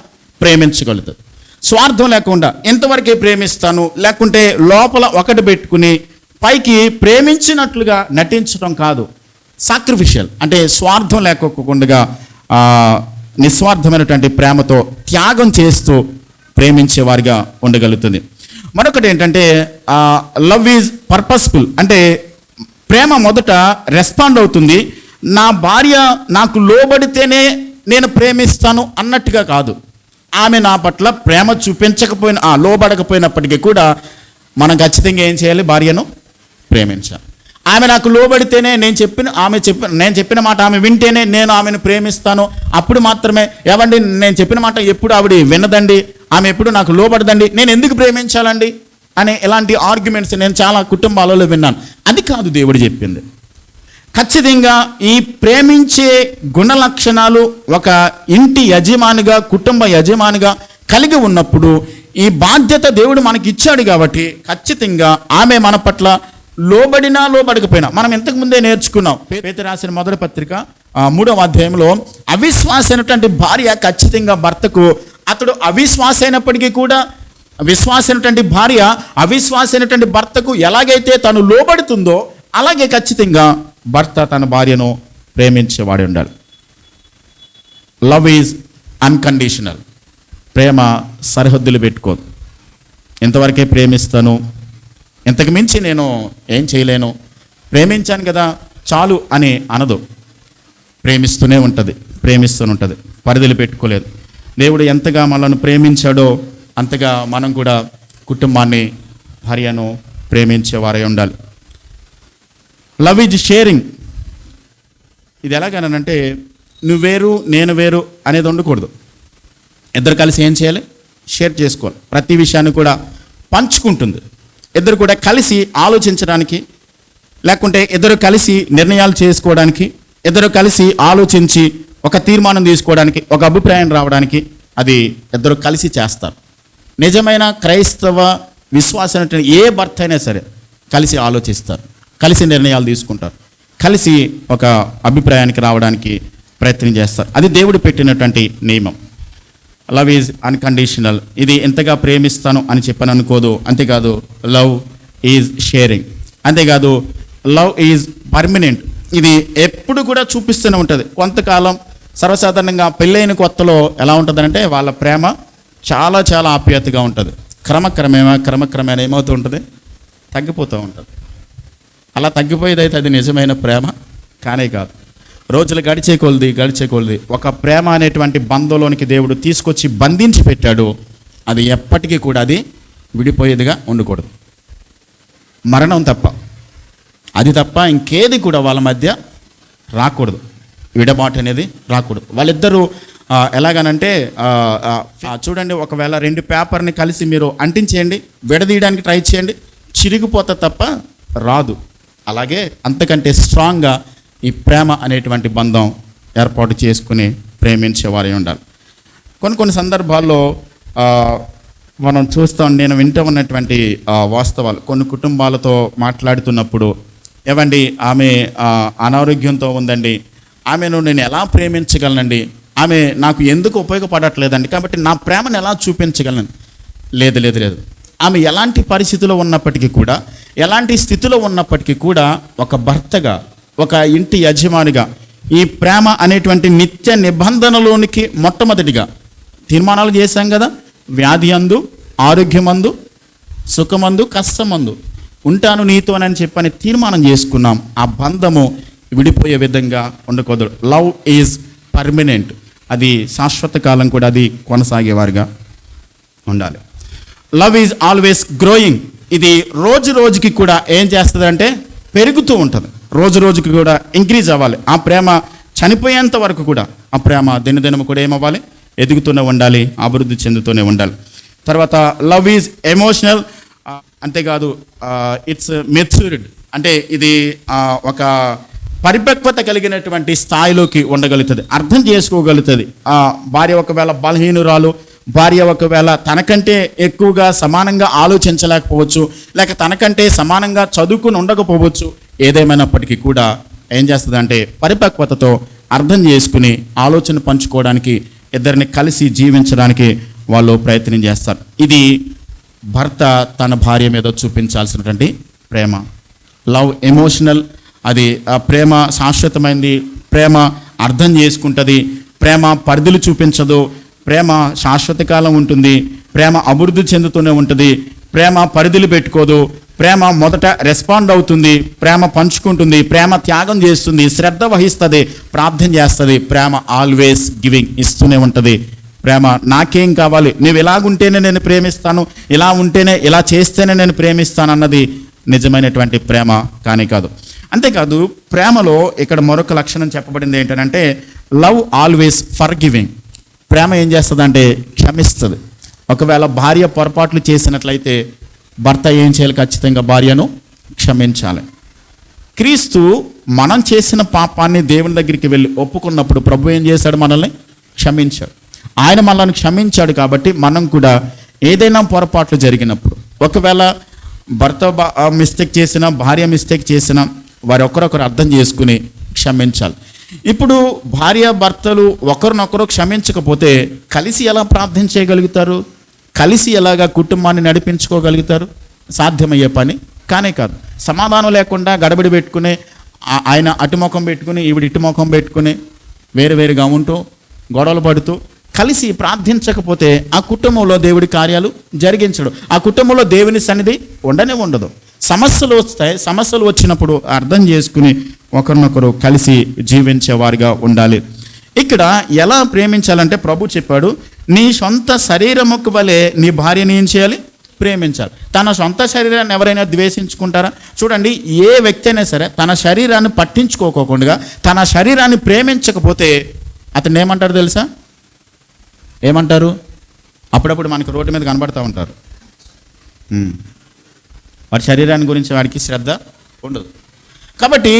ప్రేమించగలుగుతుంది. స్వార్థం లేకుండా ఇంతవరకే ప్రేమిస్తాను, లేకుంటే లోపల ఒకటి పెట్టుకుని పైకి ప్రేమించినట్లుగా నటించడం కాదు. సాక్రిఫిషియల్ అంటే స్వార్థం లేకోకుండా నిస్వార్థమైనటువంటి ప్రేమతో త్యాగం చేస్తూ ప్రేమించేవారిగా ఉండగలుగుతుంది. మరొకటి ఏంటంటే లవ్ ఈజ్ పర్పస్ఫుల్, అంటే ప్రేమ మొదట రెస్పాండ్ అవుతుంది. నా భార్య నాకు లోబడితేనే నేను ప్రేమిస్తాను అన్నట్టుగా కాదు. ఆమె నా పట్ల ప్రేమ చూపించకపోయినా, లోబడకపోయినప్పటికీ కూడా మనం ఖచ్చితంగా ఏం చేయాలి? భార్యను ప్రేమించాలి. ఆమె నాకు లోబడితేనే, నేను చెప్పిన మాట ఆమె వింటేనే నేను ఆమెను ప్రేమిస్తాను, అప్పుడు మాత్రమే, ఏవండి నేను చెప్పిన మాట ఎప్పుడు ఆవిడ వినదండి, ఆమె ఎప్పుడు నాకు లోబడదండి, నేను ఎందుకు ప్రేమించాలండి అనే ఇలాంటి ఆర్గ్యుమెంట్స్ నేను చాలా కుటుంబాలలో విన్నాను. అది కాదు దేవుడు చెప్పింది. ఖచ్చితంగా ఈ ప్రేమించే గుణ లక్షణాలు ఒక ఇంటి యజమానిగా, కుటుంబ యజమానిగా కలిగి ఉన్నప్పుడు ఈ బాధ్యత దేవుడు మనకి ఇచ్చాడు కాబట్టి ఖచ్చితంగా ఆమె మన పట్ల లోబడినా లోబడకపోయినా, మనం ఇంతకుముందే నేర్చుకున్నాం పేతురు రాసిన మొదటి పత్రిక 3వ అధ్యాయంలో, అవిశ్వాస అయినటువంటి భార్య ఖచ్చితంగా భర్తకు, అతడు అవిశ్వాస అయినప్పటికీ కూడా విశ్వాస అయినటువంటి భార్య అవిశ్వాస అయినటువంటి భర్తకు ఎలాగైతే తను లోబడుతుందో అలాగే ఖచ్చితంగా భర్త తన భార్యను ప్రేమించేవాడు ఉండాలి. Love is unconditional. ప్రేమ సరిహద్దులు పెట్టుకోదు. ఇంతవరకే ప్రేమిస్తాను, ఇంతకు మించి నేను ఏం చేయలేను, ప్రేమించాను కదా చాలు అని అనదు. ప్రేమిస్తూనే ఉంటుంది, పరిధులు పెట్టుకోలేదు. దేవుడు ఎంతగా మనల్ని ప్రేమించాడో అంతగా మనం కూడా కుటుంబాన్ని, భార్యను ప్రేమించేవారై ఉండాలి. Love is sharing. ఇది ఎలాగనంటే నువ్వు వేరు నేను వేరు అనేది ఉండకూడదు. ఇద్దరు కలిసి ఏం చేయాలి? షేర్ చేసుకోవాలి. ప్రతి విషయాన్ని కూడా పంచుకుంటుంది. ఇద్దరు కూడా కలిసి ఆలోచించడానికి, లేకుంటే ఇద్దరు కలిసి నిర్ణయాలు చేసుకోవడానికి, ఇద్దరు కలిసి ఆలోచించి ఒక తీర్మానం తీసుకోవడానికి, ఒక అభిప్రాయం రావడానికి అది ఇద్దరు కలిసి చేస్తారు. నిజమైన క్రైస్తవ విశ్వాసం ఏ భర్త అయినా సరే కలిసి ఆలోచిస్తారు, కలిసి నిర్ణయాలు తీసుకుంటారు, కలిసి ఒక అభిప్రాయానికి రావడానికి ప్రయత్నం చేస్తారు. అది దేవుడు పెట్టినటువంటి నియమం. Love is unconditional. ఇది ఎంతగా ప్రేమిస్తాను అని చెప్పని అనుకోదు. అంతేకాదు లవ్ ఈజ్ షేరింగ్. అంతేకాదు లవ్ ఈజ్ పర్మనెంట్. ఇది ఎప్పుడు కూడా చూపిస్తూనే ఉంటుంది. కొంతకాలం సర్వసాధారణంగా పెళ్ళైన కొత్తలో ఎలా ఉంటుందంటే వాళ్ళ ప్రేమ చాలా చాలా ఆప్యాయతగా ఉంటుంది. క్రమక్రమేణా ఏమవుతూ ఉంటుంది? తగ్గిపోతూ ఉంటుంది. అలా తగ్గిపోయేదైతే అది నిజమైన ప్రేమ కానే కాదు. రోజులు గడిచే కొలది ఒక ప్రేమ అనేటువంటి బంధంలోనికి దేవుడు తీసుకొచ్చి బంధించి పెట్టాడు. అది ఎప్పటికీ కూడా అది విడిపోయేదిగా ఉండకూడదు. మరణం తప్ప, అది తప్ప ఇంకేది కూడా వాళ్ళ మధ్య రాకూడదు. విడబాటు అనేది రాకూడదు. వాళ్ళిద్దరూ ఎలాగనంటే చూడండి, ఒకవేళ 2 పేపర్ని కలిసి మీరు అంటించేయండి, విడదీయడానికి ట్రై చేయండి, చిరిగిపోతా తప్ప రాదు. అలాగే అంతకంటే స్ట్రాంగ్గా ఈ ప్రేమ అనేటువంటి బంధం ఏర్పాటు చేసుకుని ప్రేమించేవారే ఉండాలి. కొన్ని సందర్భాల్లో మనం చూస్తాం, నేను వింటూ ఉన్నటువంటి వాస్తవాలు. కొన్ని కుటుంబాలతో మాట్లాడుతున్నప్పుడు, ఏవండి ఆమె అనారోగ్యంతో ఉందండి, ఆమెను నేను ఎలా ప్రేమించగలనండి, ఆమె నాకు ఎందుకు ఉపయోగపడట్లేదండి, కాబట్టి నా ప్రేమను ఎలా చూపించగలను? లేదు. ఆమె ఎలాంటి పరిస్థితిలో ఉన్నప్పటికీ కూడా, ఎలాంటి స్థితిలో ఉన్నప్పటికీ కూడా ఒక భర్తగా, ఒక ఇంటి యజమానిగా ఈ ప్రేమ అనేటువంటి నిత్య నిబంధనలోనికి మొట్టమొదటిగా తీర్మానాలు చేశాం కదా. వ్యాధి అందు, ఆరోగ్యమందు, సుఖమందు, కష్టమందు ఉంటాను నీతోనని చెప్పని తీర్మానం చేసుకున్నాం. ఆ బంధము విడిపోయే విధంగా ఉండకూడదు. Love is permanent. అది శాశ్వత కాలం కూడా అది కొనసాగేవారుగా ఉండాలి. Love is always growing. ఇది రోజుకి కూడా ఏం చేస్తుందంటే పెరుగుతూ ఉంటుంది. రోజుకి కూడా ఇంక్రీజ్ అవ్వాలి. ఆ ప్రేమ చనిపోయేంత వరకు కూడా ఆ ప్రేమ దినదినము కూడా ఏమవ్వాలి? ఎదుగుతూనే ఉండాలి, అభివృద్ధి చెందుతూనే ఉండాలి. తర్వాత లవ్ ఈజ్ ఎమోషనల్, అంతేకాదు ఇట్స్ మెచ్యూర్డ్, అంటే ఇది ఒక పరిపక్వత కలిగినటువంటి స్థాయిలోకి ఉండగలుగుతుంది, అర్థం చేసుకోగలుగుతుంది. భార్య ఒకవేళ బలహీనురాలు, భార్య ఒకవేళ తనకంటే ఎక్కువగా సమానంగా ఆలోచించలేకపోవచ్చు, లేక తనకంటే సమానంగా చదువుకుని ఉండకపోవచ్చు. ఏదేమైనప్పటికీ కూడా ఏం చేస్తుందంటే పరిపక్వతతో అర్థం చేసుకుని ఆలోచన పంచుకోవడానికి, ఇద్దరిని కలిసి జీవించడానికి వాళ్ళు ప్రయత్నం చేస్తారు. ఇది భర్త తన భార్య మీద చూపించాల్సినటువంటి ప్రేమ. లవ్ ఎమోషనల్, అది ప్రేమ శాశ్వతమైంది, ప్రేమ అర్థం చేసుకుంటుంది, ప్రేమ పరిధులు చూపించదు, ప్రేమ శాశ్వత కాలం ఉంటుంది, ప్రేమ అభివృద్ధి చెందుతూనే ఉంటుంది, ప్రేమ పరిధులు పెట్టుకోదు, ప్రేమ మొదట రెస్పాండ్ అవుతుంది, ప్రేమ పంచుకుంటుంది, ప్రేమ త్యాగం చేస్తుంది, శ్రద్ధ వహిస్తుంది, ప్రార్థన చేస్తుంది, ప్రేమ ఆల్వేస్ గివింగ్, ఇస్తూనే ఉంటుంది. ప్రేమ నాకేం కావాలి, నువ్వు ఇలాగుంటేనే నేను ప్రేమిస్తాను, ఇలా ఉంటేనే, ఇలా చేస్తేనే నేను ప్రేమిస్తాను అన్నది నిజమైనటువంటి ప్రేమ కానీ కాదు. అంతేకాదు ప్రేమలో ఇక్కడ మరొక లక్షణం చెప్పబడింది ఏంటంటే లవ్ ఆల్వేస్ ఫర్ గివింగ్. ప్రేమ ఏం చేస్తుందంటే క్షమిస్తుంది. ఒకవేళ భార్య పొరపాట్లు చేసినట్లయితే భర్త ఏం చేయాలి? ఖచ్చితంగా భార్యను క్షమించాలి. క్రీస్తు మనం చేసిన పాపాన్ని దేవుని దగ్గరికి వెళ్ళి ఒప్పుకున్నప్పుడు ప్రభు ఏం చేశాడు? మనల్ని క్షమించాడు. ఆయన మనల్ని క్షమించాడు కాబట్టి మనం కూడా ఏదైనా పొరపాట్లు జరిగినప్పుడు, ఒకవేళ భర్త మిస్టేక్ చేసినా, భార్య మిస్టేక్ చేసినా, వారు ఒకరొకరు అర్థం చేసుకుని క్షమించాలి. ఇప్పుడు భార్య భర్తలు ఒకరినొకరు క్షమించకపోతే కలిసి ఎలా ప్రార్థన చేయగలుగుతారు? కలిసి ఎలాగా కుటుంబాన్ని నడిపించుకోగలుగుతారు? సాధ్యమయ్యే పని కానే కాదు. సమాధానం లేకుండా గడబడి పెట్టుకుని, ఆయన అటుముఖం పెట్టుకుని ఈవిడ ఇటుముఖం పెట్టుకుని వేరువేరుగా ఉంటూ గొడవలు పడుతూ కలిసి ప్రార్థించకపోతే ఆ కుటుంబంలో దేవుడి కార్యాలు జరిగించడు. ఆ కుటుంబంలో దేవుని సన్నిధి ఉండనే ఉండదు. సమస్యలు వస్తాయి. సమస్యలు వచ్చినప్పుడు అర్థం చేసుకుని ఒకరినొకరు కలిసి జీవించేవారిగా ఉండాలి. ఇక్కడ ఎలా ప్రేమించాలంటే ప్రభు చెప్పాడు, నీ సొంత శరీరముకు వలె నీ భార్యని ఏం చేయాలి? ప్రేమించాలి. తన సొంత శరీరాన్ని ఎవరైనా ద్వేషించుకుంటారా? చూడండి, ఏ వ్యక్తి అయినా సరే తన శరీరాన్ని పట్టించుకోకుండా తన శరీరాన్ని ప్రేమించకపోతే అతను ఏమంటారు తెలుసా? ఏమంటారు? అప్పుడప్పుడు మనకు రోడ్డు మీద కనబడుతూ ఉంటారు. వాడి శరీరాన్ని గురించి వాడికి శ్రద్ధ ఉండదు. కాబట్టి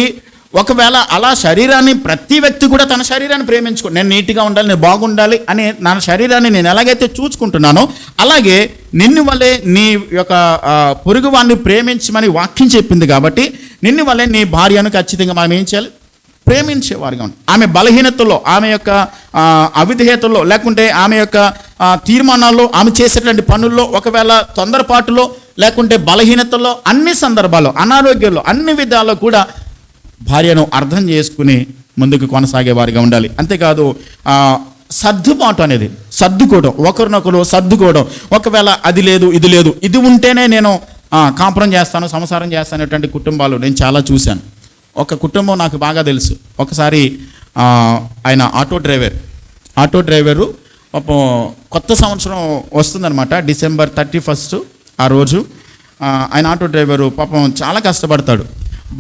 ఒకవేళ అలా శరీరాన్ని, ప్రతి వ్యక్తి కూడా తన శరీరాన్ని ప్రేమించుకో, నేను నీట్గా ఉండాలి, నేను బాగుండాలి అని నా శరీరాన్ని నేను ఎలాగైతే చూసుకుంటున్నానో అలాగే నిన్ను వల్లే నీ యొక్క పొరుగువాన్ని ప్రేమించమని వాక్యం చెప్పింది. కాబట్టి నిన్ను వల్లే నీ భార్యను ఖచ్చితంగా మనం ఏం చేయాలి? ప్రేమించేవారుగా ఉంది. ఆమె బలహీనతల్లో, ఆమె యొక్క అవిధేయతల్లో, లేకుంటే ఆమె యొక్క తీర్మానాల్లో, ఆమె చేసేటువంటి పనుల్లో, ఒకవేళ తొందరపాటులో, లేకుంటే బలహీనతల్లో, అన్ని సందర్భాల్లో, అనారోగ్యంలో, అన్ని విధాల్లో కూడా భార్యను అర్థం చేసుకుని ముందుకు కొనసాగేవారిగా ఉండాలి. అంతేకాదు సర్దుబాటు అనేది, సర్దుకోవడం, ఒకరినొకరు సర్దుకోవడం. ఒకవేళ అది లేదు, ఇది లేదు, ఇది ఉంటేనే నేను కాపురం చేస్తాను, సంసారం చేస్తాను అనేటువంటి కుటుంబాలు నేను చాలా చూశాను. ఒక కుటుంబం నాకు బాగా తెలుసు. ఒకసారి ఆయన ఆటో డ్రైవరు పాపం కొత్త సంవత్సరం వస్తుందన్నమాట, December 31 ఆ రోజు. ఆయన ఆటో డ్రైవరు పాపం చాలా కష్టపడతాడు.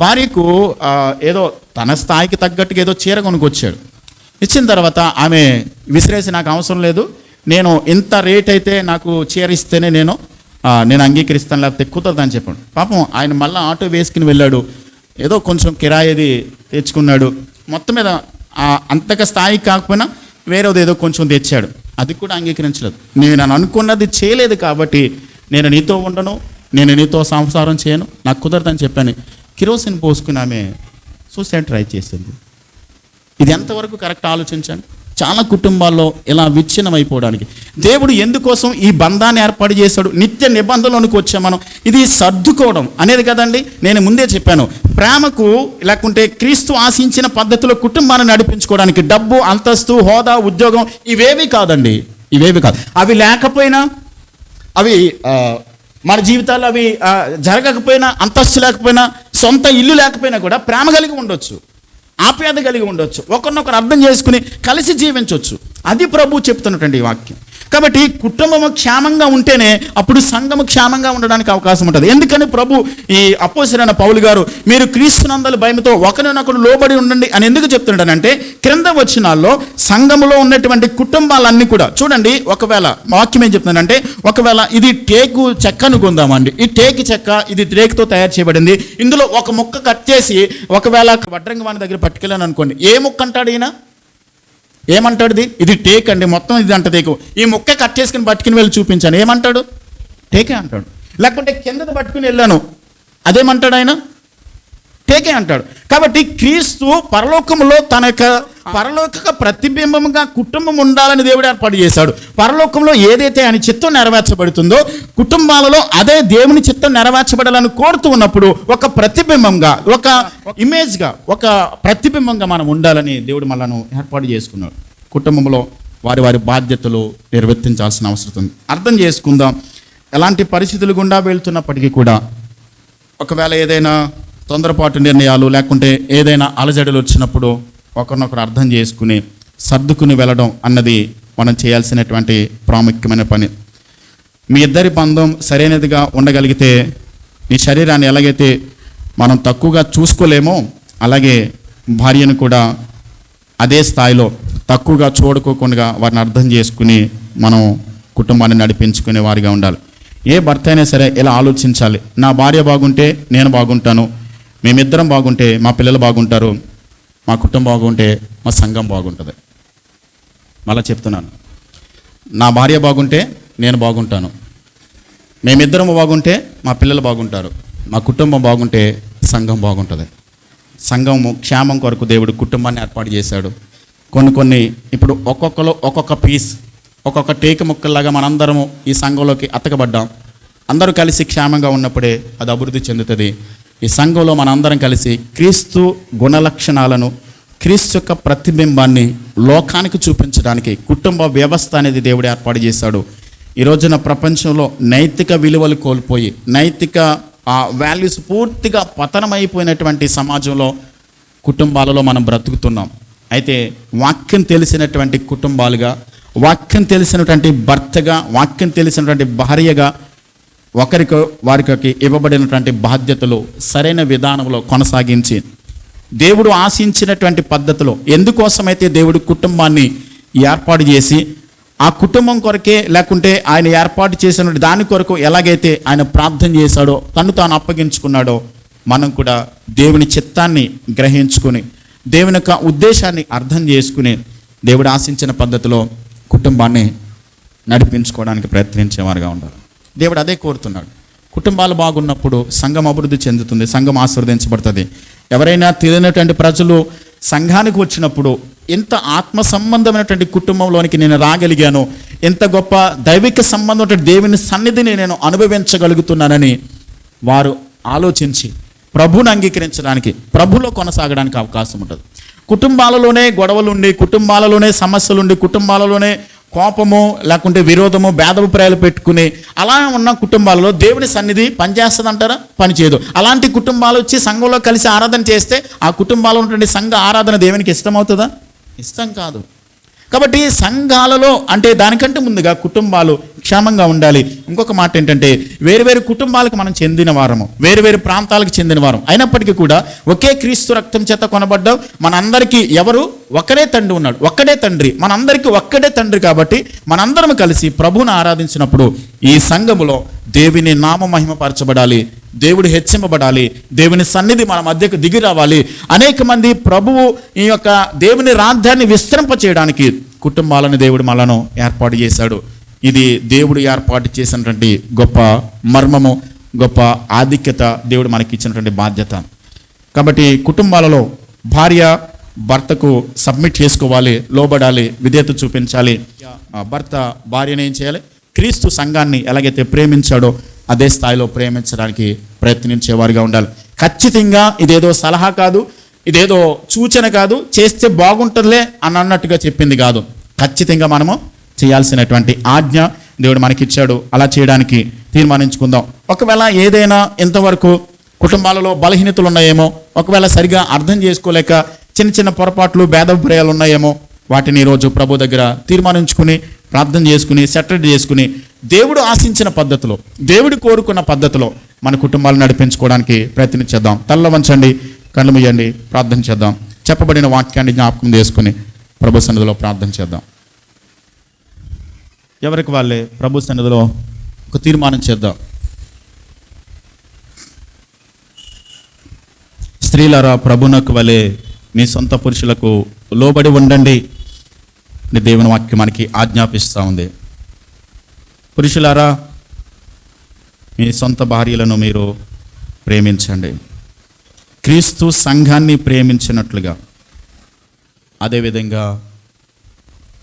భార్యకు ఏదో తన స్థాయికి తగ్గట్టుగా ఏదో చీర కొనుక్కొచ్చాడు. ఇచ్చిన తర్వాత ఆమె విసిరేసి, నాకు అవసరం లేదు, నేను ఇంత రేట్ అయితే నాకు చీర ఇస్తేనే నేను అంగీకరిస్తాను, లేకపోతే కుదరదని చెప్పాడు. పాపం ఆయన మళ్ళీ ఆటో వేసుకుని వెళ్ళాడు. ఏదో కొంచెం కిరాయిది తెచ్చుకున్నాడు. మొత్తం మీద అంతగా స్థాయికి కాకపోయినా వేరేది ఏదో కొంచెం తెచ్చాడు. అది కూడా అంగీకరించలేదు. నేను అనుకున్నది చేయలేదు కాబట్టి నేను నీతో ఉండను, నేను నీతో సంసారం చేయను, నాకు కుదరదని చెప్పాను. కిరోసిన్ పోసుకుని ఆమె సూసైడ్ ట్రై చేసింది. ఇది ఎంతవరకు కరెక్ట్ ఆలోచించండి. చాలా కుటుంబాల్లో ఇలా విచ్ఛిన్నం అయిపోవడానికి దేవుడు ఎందుకోసం ఈ బంధాన్ని ఏర్పాటు చేశాడు? నిత్య నిబంధనలోనికి వచ్చాం మనం. ఇది సర్దుకోవడం అనేది కదండి. నేను ముందే చెప్పాను, ప్రేమకు లేకుంటే క్రీస్తు ఆశించిన పద్ధతిలో కుటుంబాన్ని నడిపించుకోవడానికి డబ్బు, అంతస్తు, హోదా, ఉద్యోగం ఇవేవి కాదండి. ఇవేవి కాదు. అవి లేకపోయినా, అవి మన జీవితాల్లో అవి జరగకపోయినా, అంతస్తు లేకపోయినా, సొంత ఇల్లు లేకపోయినా కూడా ప్రేమ కలిగి ఉండొచ్చు, ఆప్యాయత కలిగి ఉండొచ్చు, ఒకరినొకరు అర్థం చేసుకుని కలిసి జీవించవచ్చు. అది ప్రభు చెప్తున్నటువంటి వాక్యం. కాబట్టి కుటుంబము క్షేమంగా ఉంటేనే అప్పుడు సంఘము క్షేమంగా ఉండడానికి అవకాశం ఉంటుంది. ఎందుకని ప్రభు ఈ అపోస్తలుడైన పౌలు గారు మీరు క్రీస్తునందలి భయముతో ఒకరినొకరు లోబడి ఉండండి అని ఎందుకు చెప్తుంటానంటే, క్రింద వచనాల్లో సంఘములో ఉన్నటువంటి కుటుంబాలన్నీ కూడా చూడండి. ఒకవేళ వాక్యం ఏం చెప్తుందంటే, ఒకవేళ ఇది టేకు చెక్క అనుకుందామండి, ఈ టేకు చెక్క ఇది టేకుతో తయారు చేయబడింది, ఇందులో ఒక ముక్క కట్ చేసి ఒకవేళ వడ్రంగి వాని దగ్గర పట్టుకెళ్ళాను అనుకోండి, ఏ ముక్క అంటాడు ఈయన? ఏమంటాడు? ఇది టేక్ అండి, మొత్తం ఇది అంట టేకు, ఈ ముక్క కట్ చేసుకుని పట్టుకుని వెళ్ళి చూపించాను, ఏమంటాడు? టేకే అంటాడు. లేకుంటే కిందది పట్టుకుని వెళ్ళాను, అదేమంటాడు ఆయన? టేకే అంటాడు. కాబట్టి క్రీస్తు పరలోకంలో తన యొక్క పరలోక ప్రతిబింబముగా కుటుంబం ఉండాలని దేవుడు ఏర్పాటు చేశాడు. పరలోకంలో ఏదైతే ఆయన చిత్తం నెరవేర్చబడుతుందో కుటుంబాలలో అదే దేవుని చిత్తం నెరవేర్చబడాలని కోరుతూ ఉన్నప్పుడు ఒక ప్రతిబింబంగా, ఒక ఇమేజ్గా, ఒక ప్రతిబింబంగా మనం ఉండాలని దేవుడు మనల్ని ఏర్పాటు చేసుకున్నాడు. కుటుంబంలో వారి వారి బాధ్యతలు నిర్వర్తించాల్సిన అవసరం ఉంది. అర్థం చేసుకుందాం. ఎలాంటి పరిస్థితులు గుండా వెళ్తున్నప్పటికీ కూడా ఒకవేళ ఏదైనా తొందరపాటు నిర్ణయాలు లేకుంటే ఏదైనా అలజడులు వచ్చినప్పుడు ఒకరినొకరు అర్థం చేసుకుని సర్దుకుని వెళ్ళడం అన్నది మనం చేయాల్సినటువంటి ప్రాముఖ్యమైన పని. మీ ఇద్దరి బంధం సరైనదిగా ఉండగలిగితే మీ శరీరాన్ని ఎలాగైతే మనం తక్కువగా చూసుకోలేమో అలాగే భార్యను కూడా అదే స్థాయిలో తక్కువగా చూడుకోకుండా వారిని అర్థం చేసుకుని మనం కుటుంబాన్ని నడిపించుకునే వారిగా ఉండాలి. ఏ భర్త అయినా సరే ఇలా ఆలోచించాలి, నా భార్య బాగుంటే నేను బాగుంటాను, మేమిద్దరం బాగుంటే మా పిల్లలు బాగుంటారు, మా కుటుంబం బాగుంటే మా సంఘం బాగుంటుంది. మళ్ళీ చెప్తున్నాను, నా భార్య బాగుంటే నేను బాగుంటాను, మేమిద్దరం బాగుంటే మా పిల్లలు బాగుంటారు, మా కుటుంబం బాగుంటే సంఘం బాగుంటుంది. సంఘము క్షేమం కొరకు దేవుడు కుటుంబాన్ని ఏర్పాటు చేశాడు. కొన్ని ఇప్పుడు ఒక్కొక్కరు ఒక్కొక్క పీస్, ఒక్కొక్క టేకు ముక్కల్లాగా మనందరము ఈ సంఘంలోకి అతకబడ్డాం. అందరూ కలిసి క్షేమంగా ఉన్నప్పుడే అది అభివృద్ధి చెందుతుంది. ఈ సంఘంలో మనందరం కలిసి క్రీస్తు గుణలక్షణాలను, క్రీస్తు యొక్క ప్రతిబింబాన్ని లోకానికి చూపించడానికి కుటుంబ వ్యవస్థ అనేది దేవుడు ఏర్పాటు చేశాడు. ఈ రోజున ప్రపంచంలో నైతిక విలువలు కోల్పోయి నైతిక వాల్యూస్ పూర్తిగా పతనమైపోయినటువంటి సమాజంలో కుటుంబాలలో మనం బ్రతుకుతున్నాం. అయితే వాక్యం తెలిసినటువంటి కుటుంబాలుగా, వాక్యం తెలిసినటువంటి భర్తగా, వాక్యం తెలిసినటువంటి భార్యగా వారికి ఇవ్వబడినటువంటి బాధ్యతలు సరైన విధానంలో కొనసాగించి దేవుడు ఆశించినటువంటి పద్ధతిలో, ఎందుకోసమైతే దేవుడు కుటుంబాన్ని ఏర్పాటు చేసి ఆ కుటుంబం కొరకే లేకుంటే ఆయన ఏర్పాటు చేసిన దాని కొరకు ఎలాగైతే ఆయన ప్రార్థన చేశాడో, తను తాను అప్పగించుకున్నాడో, మనం కూడా దేవుని చిత్తాన్ని గ్రహించుకుని దేవుని యొక్క ఉద్దేశాన్ని అర్థం చేసుకుని దేవుడు ఆశించిన పద్ధతిలో కుటుంబాన్ని నడిపించుకోవడానికి ప్రయత్నించేవారుగా ఉండాలి. దేవుడు అదే కోరుతున్నాడు. కుటుంబాలు బాగున్నప్పుడు సంఘం అభివృద్ధి చెందుతుంది, సంఘం ఆశీర్వదించబడుతుంది. ఎవరైనా తెలియనటువంటి ప్రజలు సంఘానికి వచ్చినప్పుడు ఎంత ఆత్మ సంబంధమైనటువంటి కుటుంబంలోనికి నేను రాగలిగాను, ఎంత గొప్ప దైవిక సంబంధం దేవుని సన్నిధిని నేను అనుభవించగలుగుతున్నానని వారు ఆలోచించి ప్రభువుని అంగీకరించడానికి, ప్రభులో కొనసాగడానికి అవకాశం ఉంటుంది. కుటుంబాలలోనే గొడవలుండి, కుటుంబాలలోనే సమస్యలుండి, కుటుంబాలలోనే కోపము లేకుంటే విరోధము భేదాభిప్రాయాలు పెట్టుకుని అలా ఉన్న కుటుంబాలలో దేవుని సన్నిధి పనిచేస్తుంది అంటారా? పనిచేయదు. అలాంటి కుటుంబాలు వచ్చి సంఘంలో కలిసి ఆరాధన చేస్తే ఆ కుటుంబాల్లో ఉన్నటువంటి సంఘ ఆరాధన దేవునికి ఇష్టమవుతుందా? ఇష్టం కాదు. కాబట్టి సంఘాలలో అంటే దానికంటే ముందుగా కుటుంబాలు క్షేమంగా ఉండాలి. ఇంకొక మాట ఏంటంటే, వేరు కుటుంబాలకు మనం చెందిన వారము, వేరు ప్రాంతాలకు చెందిన వారం అయినప్పటికీ కూడా ఒకే క్రీస్తు రక్తం చేత కొనబడ్డాం. మనందరికీ ఎవరు? ఒక్కడే తండ్రి ఉన్నాడు, ఒక్కడే తండ్రి, మనందరికీ ఒక్కడే తండ్రి. కాబట్టి మనందరం కలిసి ప్రభువును ఆరాధించినప్పుడు ఈ సంఘములో దేవుని నామ మహిమపరచబడాలి, దేవుడు హెచ్చింపబడాలి, దేవుని సన్నిధి మన మధ్యకు దిగి రావాలి. అనేక మంది ప్రభువు ఈ యొక్క దేవుని రాజ్యాన్ని విస్తరింప చేయడానికి కుటుంబాలను దేవుడు మనను ఏర్పాటు చేశాడు. ఇది దేవుడు ఏర్పాటు చేసినటువంటి గొప్ప మర్మము, గొప్ప ఆధిక్యత, దేవుడు మనకి ఇచ్చినటువంటి బాధ్యత. కాబట్టి కుటుంబాలలో భార్య భర్తకు సబ్మిట్ చేసుకోవాలి, లోబడాలి, విధేయత చూపించాలి. భర్త భార్యను ఏం చేయాలి? క్రీస్తు సంఘాన్ని ఎలాగైతే ప్రేమించాడో అదే స్థాయిలో ప్రేమించడానికి ప్రయత్నించేవారిగా ఉండాలి. ఖచ్చితంగా ఇదేదో సలహా కాదు, ఇదేదో సూచన కాదు, చేస్తే బాగుంటుందిలే అని అన్నట్టుగా చెప్పింది కాదు. ఖచ్చితంగా మనము చేయాల్సినటువంటి ఆజ్ఞ దేవుడు మనకిచ్చాడు. అలా చేయడానికి తీర్మానించుకుందాం. ఒకవేళ ఏదైనా ఇంతవరకు కుటుంబాలలో బలహీనతలు ఉన్నాయేమో, ఒకవేళ సరిగా అర్థం చేసుకోలేక చిన్న పొరపాట్లు భేదాభిప్రాయాలు ఉన్నాయేమో, వాటిని ఈరోజు ప్రభు దగ్గర తీర్మానించుకుని ప్రార్థన చేసుకుని సెటిల్ చేసుకుని దేవుడు ఆశించిన పద్ధతిలో, దేవుడు కోరుకున్న పద్ధతిలో మన కుటుంబాలను నడిపించుకోవడానికి ప్రయత్నించేద్దాం. తల్ల వంచండి, కళ్ళు మూయండి, ప్రార్థన చేద్దాం. చెప్పబడిన వాక్యాన్ని జ్ఞాపకం చేసుకుని ప్రభు సన్నిధిలో ప్రార్థన చేద్దాం. ఎవరికి వాళ్ళే ప్రభు సన్నిధిలో ఒక తీర్మానం చేద్దాం. స్త్రీలారా, ప్రభునకు వలె మీ సొంత పురుషులకు లోబడి ఉండండి అని దేవుని వాక్యం మనకి ఆజ్ఞాపిస్తూ ఉంది. పురుషులారా, మీ సొంత భార్యలను మీరు ప్రేమించండి, క్రీస్తు సంఘాన్ని ప్రేమించినట్లుగా. అదేవిధంగా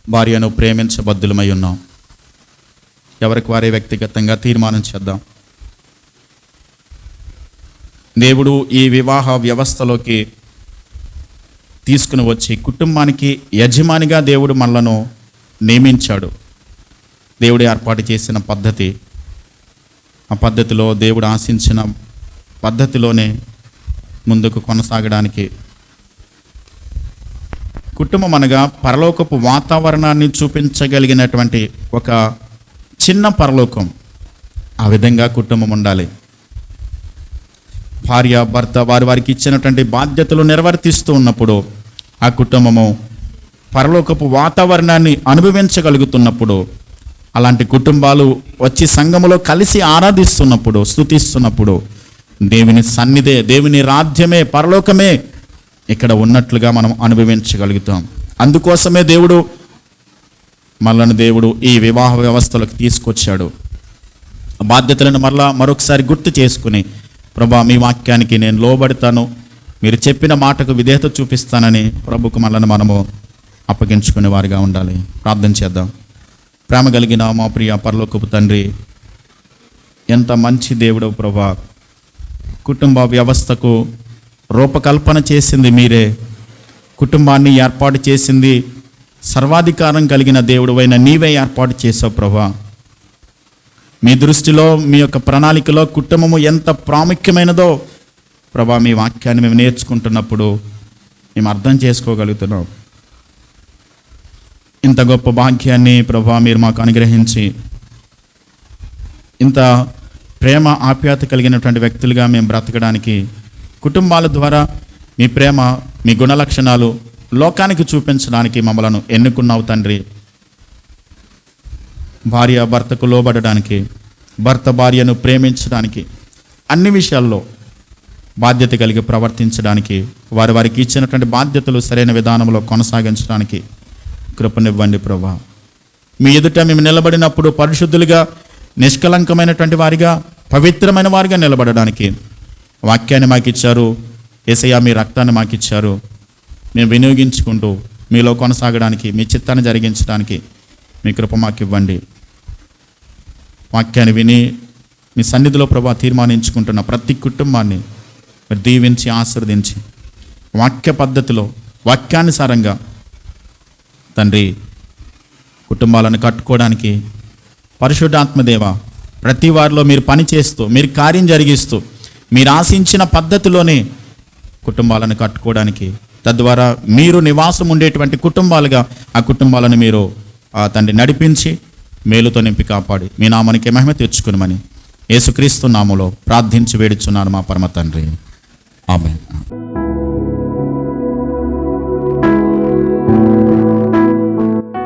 భార్యను ప్రేమించబద్దులమై ఉన్నాం. ఎవరికి వారే వ్యక్తిగతంగా తీర్మానం చేద్దాం. దేవుడు ఈ వివాహ వ్యవస్థలోకి తీసుకుని వచ్చి కుటుంబానికి యజమానిగా దేవుడు మనలను నియమించాడు. దేవుడు ఏర్పాటు చేసిన పద్ధతి, ఆ పద్ధతిలో దేవుడు ఆశించిన పద్ధతిలోనే ముందుకు కొనసాగడానికి కుటుంబం అనగా పరలోకపు వాతావరణాన్ని చూపించగలిగినటువంటి ఒక చిన్న పరలోకం. ఆ విధంగా కుటుంబం ఉండాలి. భార్య భర్త వారికి ఇచ్చినటువంటి బాధ్యతలు నిర్వర్తిస్తూ ఉన్నప్పుడు ఆ కుటుంబము పరలోకపు వాతావరణాన్ని అనుభవించగలుగుతున్నప్పుడు, అలాంటి కుటుంబాలు వచ్చి సంఘములో కలిసి ఆరాధిస్తున్నప్పుడు, స్తుతిస్తున్నప్పుడు దేవుని సన్నిధే, దేవుని రాజ్యమే, పరలోకమే ఇక్కడ ఉన్నట్లుగా మనం అనుభవించగలుగుతాం. అందుకోసమే దేవుడు ఈ వివాహ వ్యవస్థలోకి తీసుకొచ్చాడు. బాధ్యతలను మరొకసారి గుర్తు చేసుకుని, ప్రభా మీ వాక్యానికి నేను లోబడతాను, మీరు చెప్పిన మాటకు విధేయత చూపిస్తానని ప్రభుకు మనము అప్పగించుకునే వారిగా ఉండాలి. ప్రార్థన చేద్దాం. ప్రేమ కలిగిన మా ప్రియ పరలోకపు తండ్రి, ఎంత మంచి దేవుడు ప్రభా. కుటుంబ వ్యవస్థకు రూపకల్పన చేసింది మీరే, కుటుంబాన్ని ఏర్పాటు చేసింది సర్వాధికారం కలిగిన దేవుడువైన నీవే ఏర్పాటు చేసావు ప్రభా. మీ దృష్టిలో, మీ యొక్క ప్రణాళికలో కుటుంబము ఎంత ప్రాముఖ్యమైనదో ప్రభా, మీ వాక్యాన్ని మేము నేర్చుకుంటున్నప్పుడు మేము అర్థం చేసుకోగలుగుతున్నాం. ఇంత గొప్ప భాగ్యాన్ని ప్రభా మీరు మాకు అనుగ్రహించి, ఇంత ప్రేమ ఆప్యాయత కలిగినటువంటి వ్యక్తులుగా మేము బ్రతకడానికి, కుటుంబాల ద్వారా మీ ప్రేమ, మీ గుణలక్షణాలు లోకానికి చూపించడానికి మమ్మలను ఎన్నుకున్నావు తండ్రి. భార్య భర్తకు లోబడడానికి, భర్త భార్యను ప్రేమించడానికి, అన్ని విషయాల్లో బాధ్యత కలిగి ప్రవర్తించడానికి, వారికి ఇచ్చినటువంటి బాధ్యతలు సరైన విధానంలో కొనసాగించడానికి కృపనివ్వండి ప్రభా. మీ ఎదుట మేము నిలబడినప్పుడు పరిశుద్ధులుగా, నిష్కలంకమైనటువంటి వారిగా, పవిత్రమైన వారిగా నిలబడడానికి వాక్యాన్ని మాకు ఇచ్చారు. యేసయ్య మీ రక్తాన్ని మాకు ఇచ్చారు. మేము వినియోగించుకుంటూ మీలో కొనసాగడానికి, మీ చిత్తాన్ని జరిగించడానికి మీ కృప మాకు ఇవ్వండి. వాక్యాన్ని విని మీ సన్నిధిలో ప్రభా తీర్మానించుకుంటున్న ప్రతి కుటుంబాన్ని మీరు దీవించి ఆశీర్వదించి, వాక్య పద్ధతిలో, వాక్యానుసారంగా తండ్రి కుటుంబాలను కట్టుకోవడానికి పరిశుద్ధాత్మదేవ ప్రతి వారిలో మీరు పని చేస్తూ, మీరు కార్యం జరిగిస్తూ, మీరు ఆశించిన పద్ధతిలోనే కుటుంబాలను కట్టుకోవడానికి, తద్వారా మీరు నివాసం ఉండేటువంటి కుటుంబాలుగా ఆ కుటుంబాలను మీరు తండ్రి నడిపించి మేలుతో నింపి కాపాడి మీ నామానికి మహిమ తెచ్చుకునమని యేసుక్రీస్తు నామములో ప్రార్థించి వేడుచున్నాను మా పరమ తండ్రి. ఆమేన్.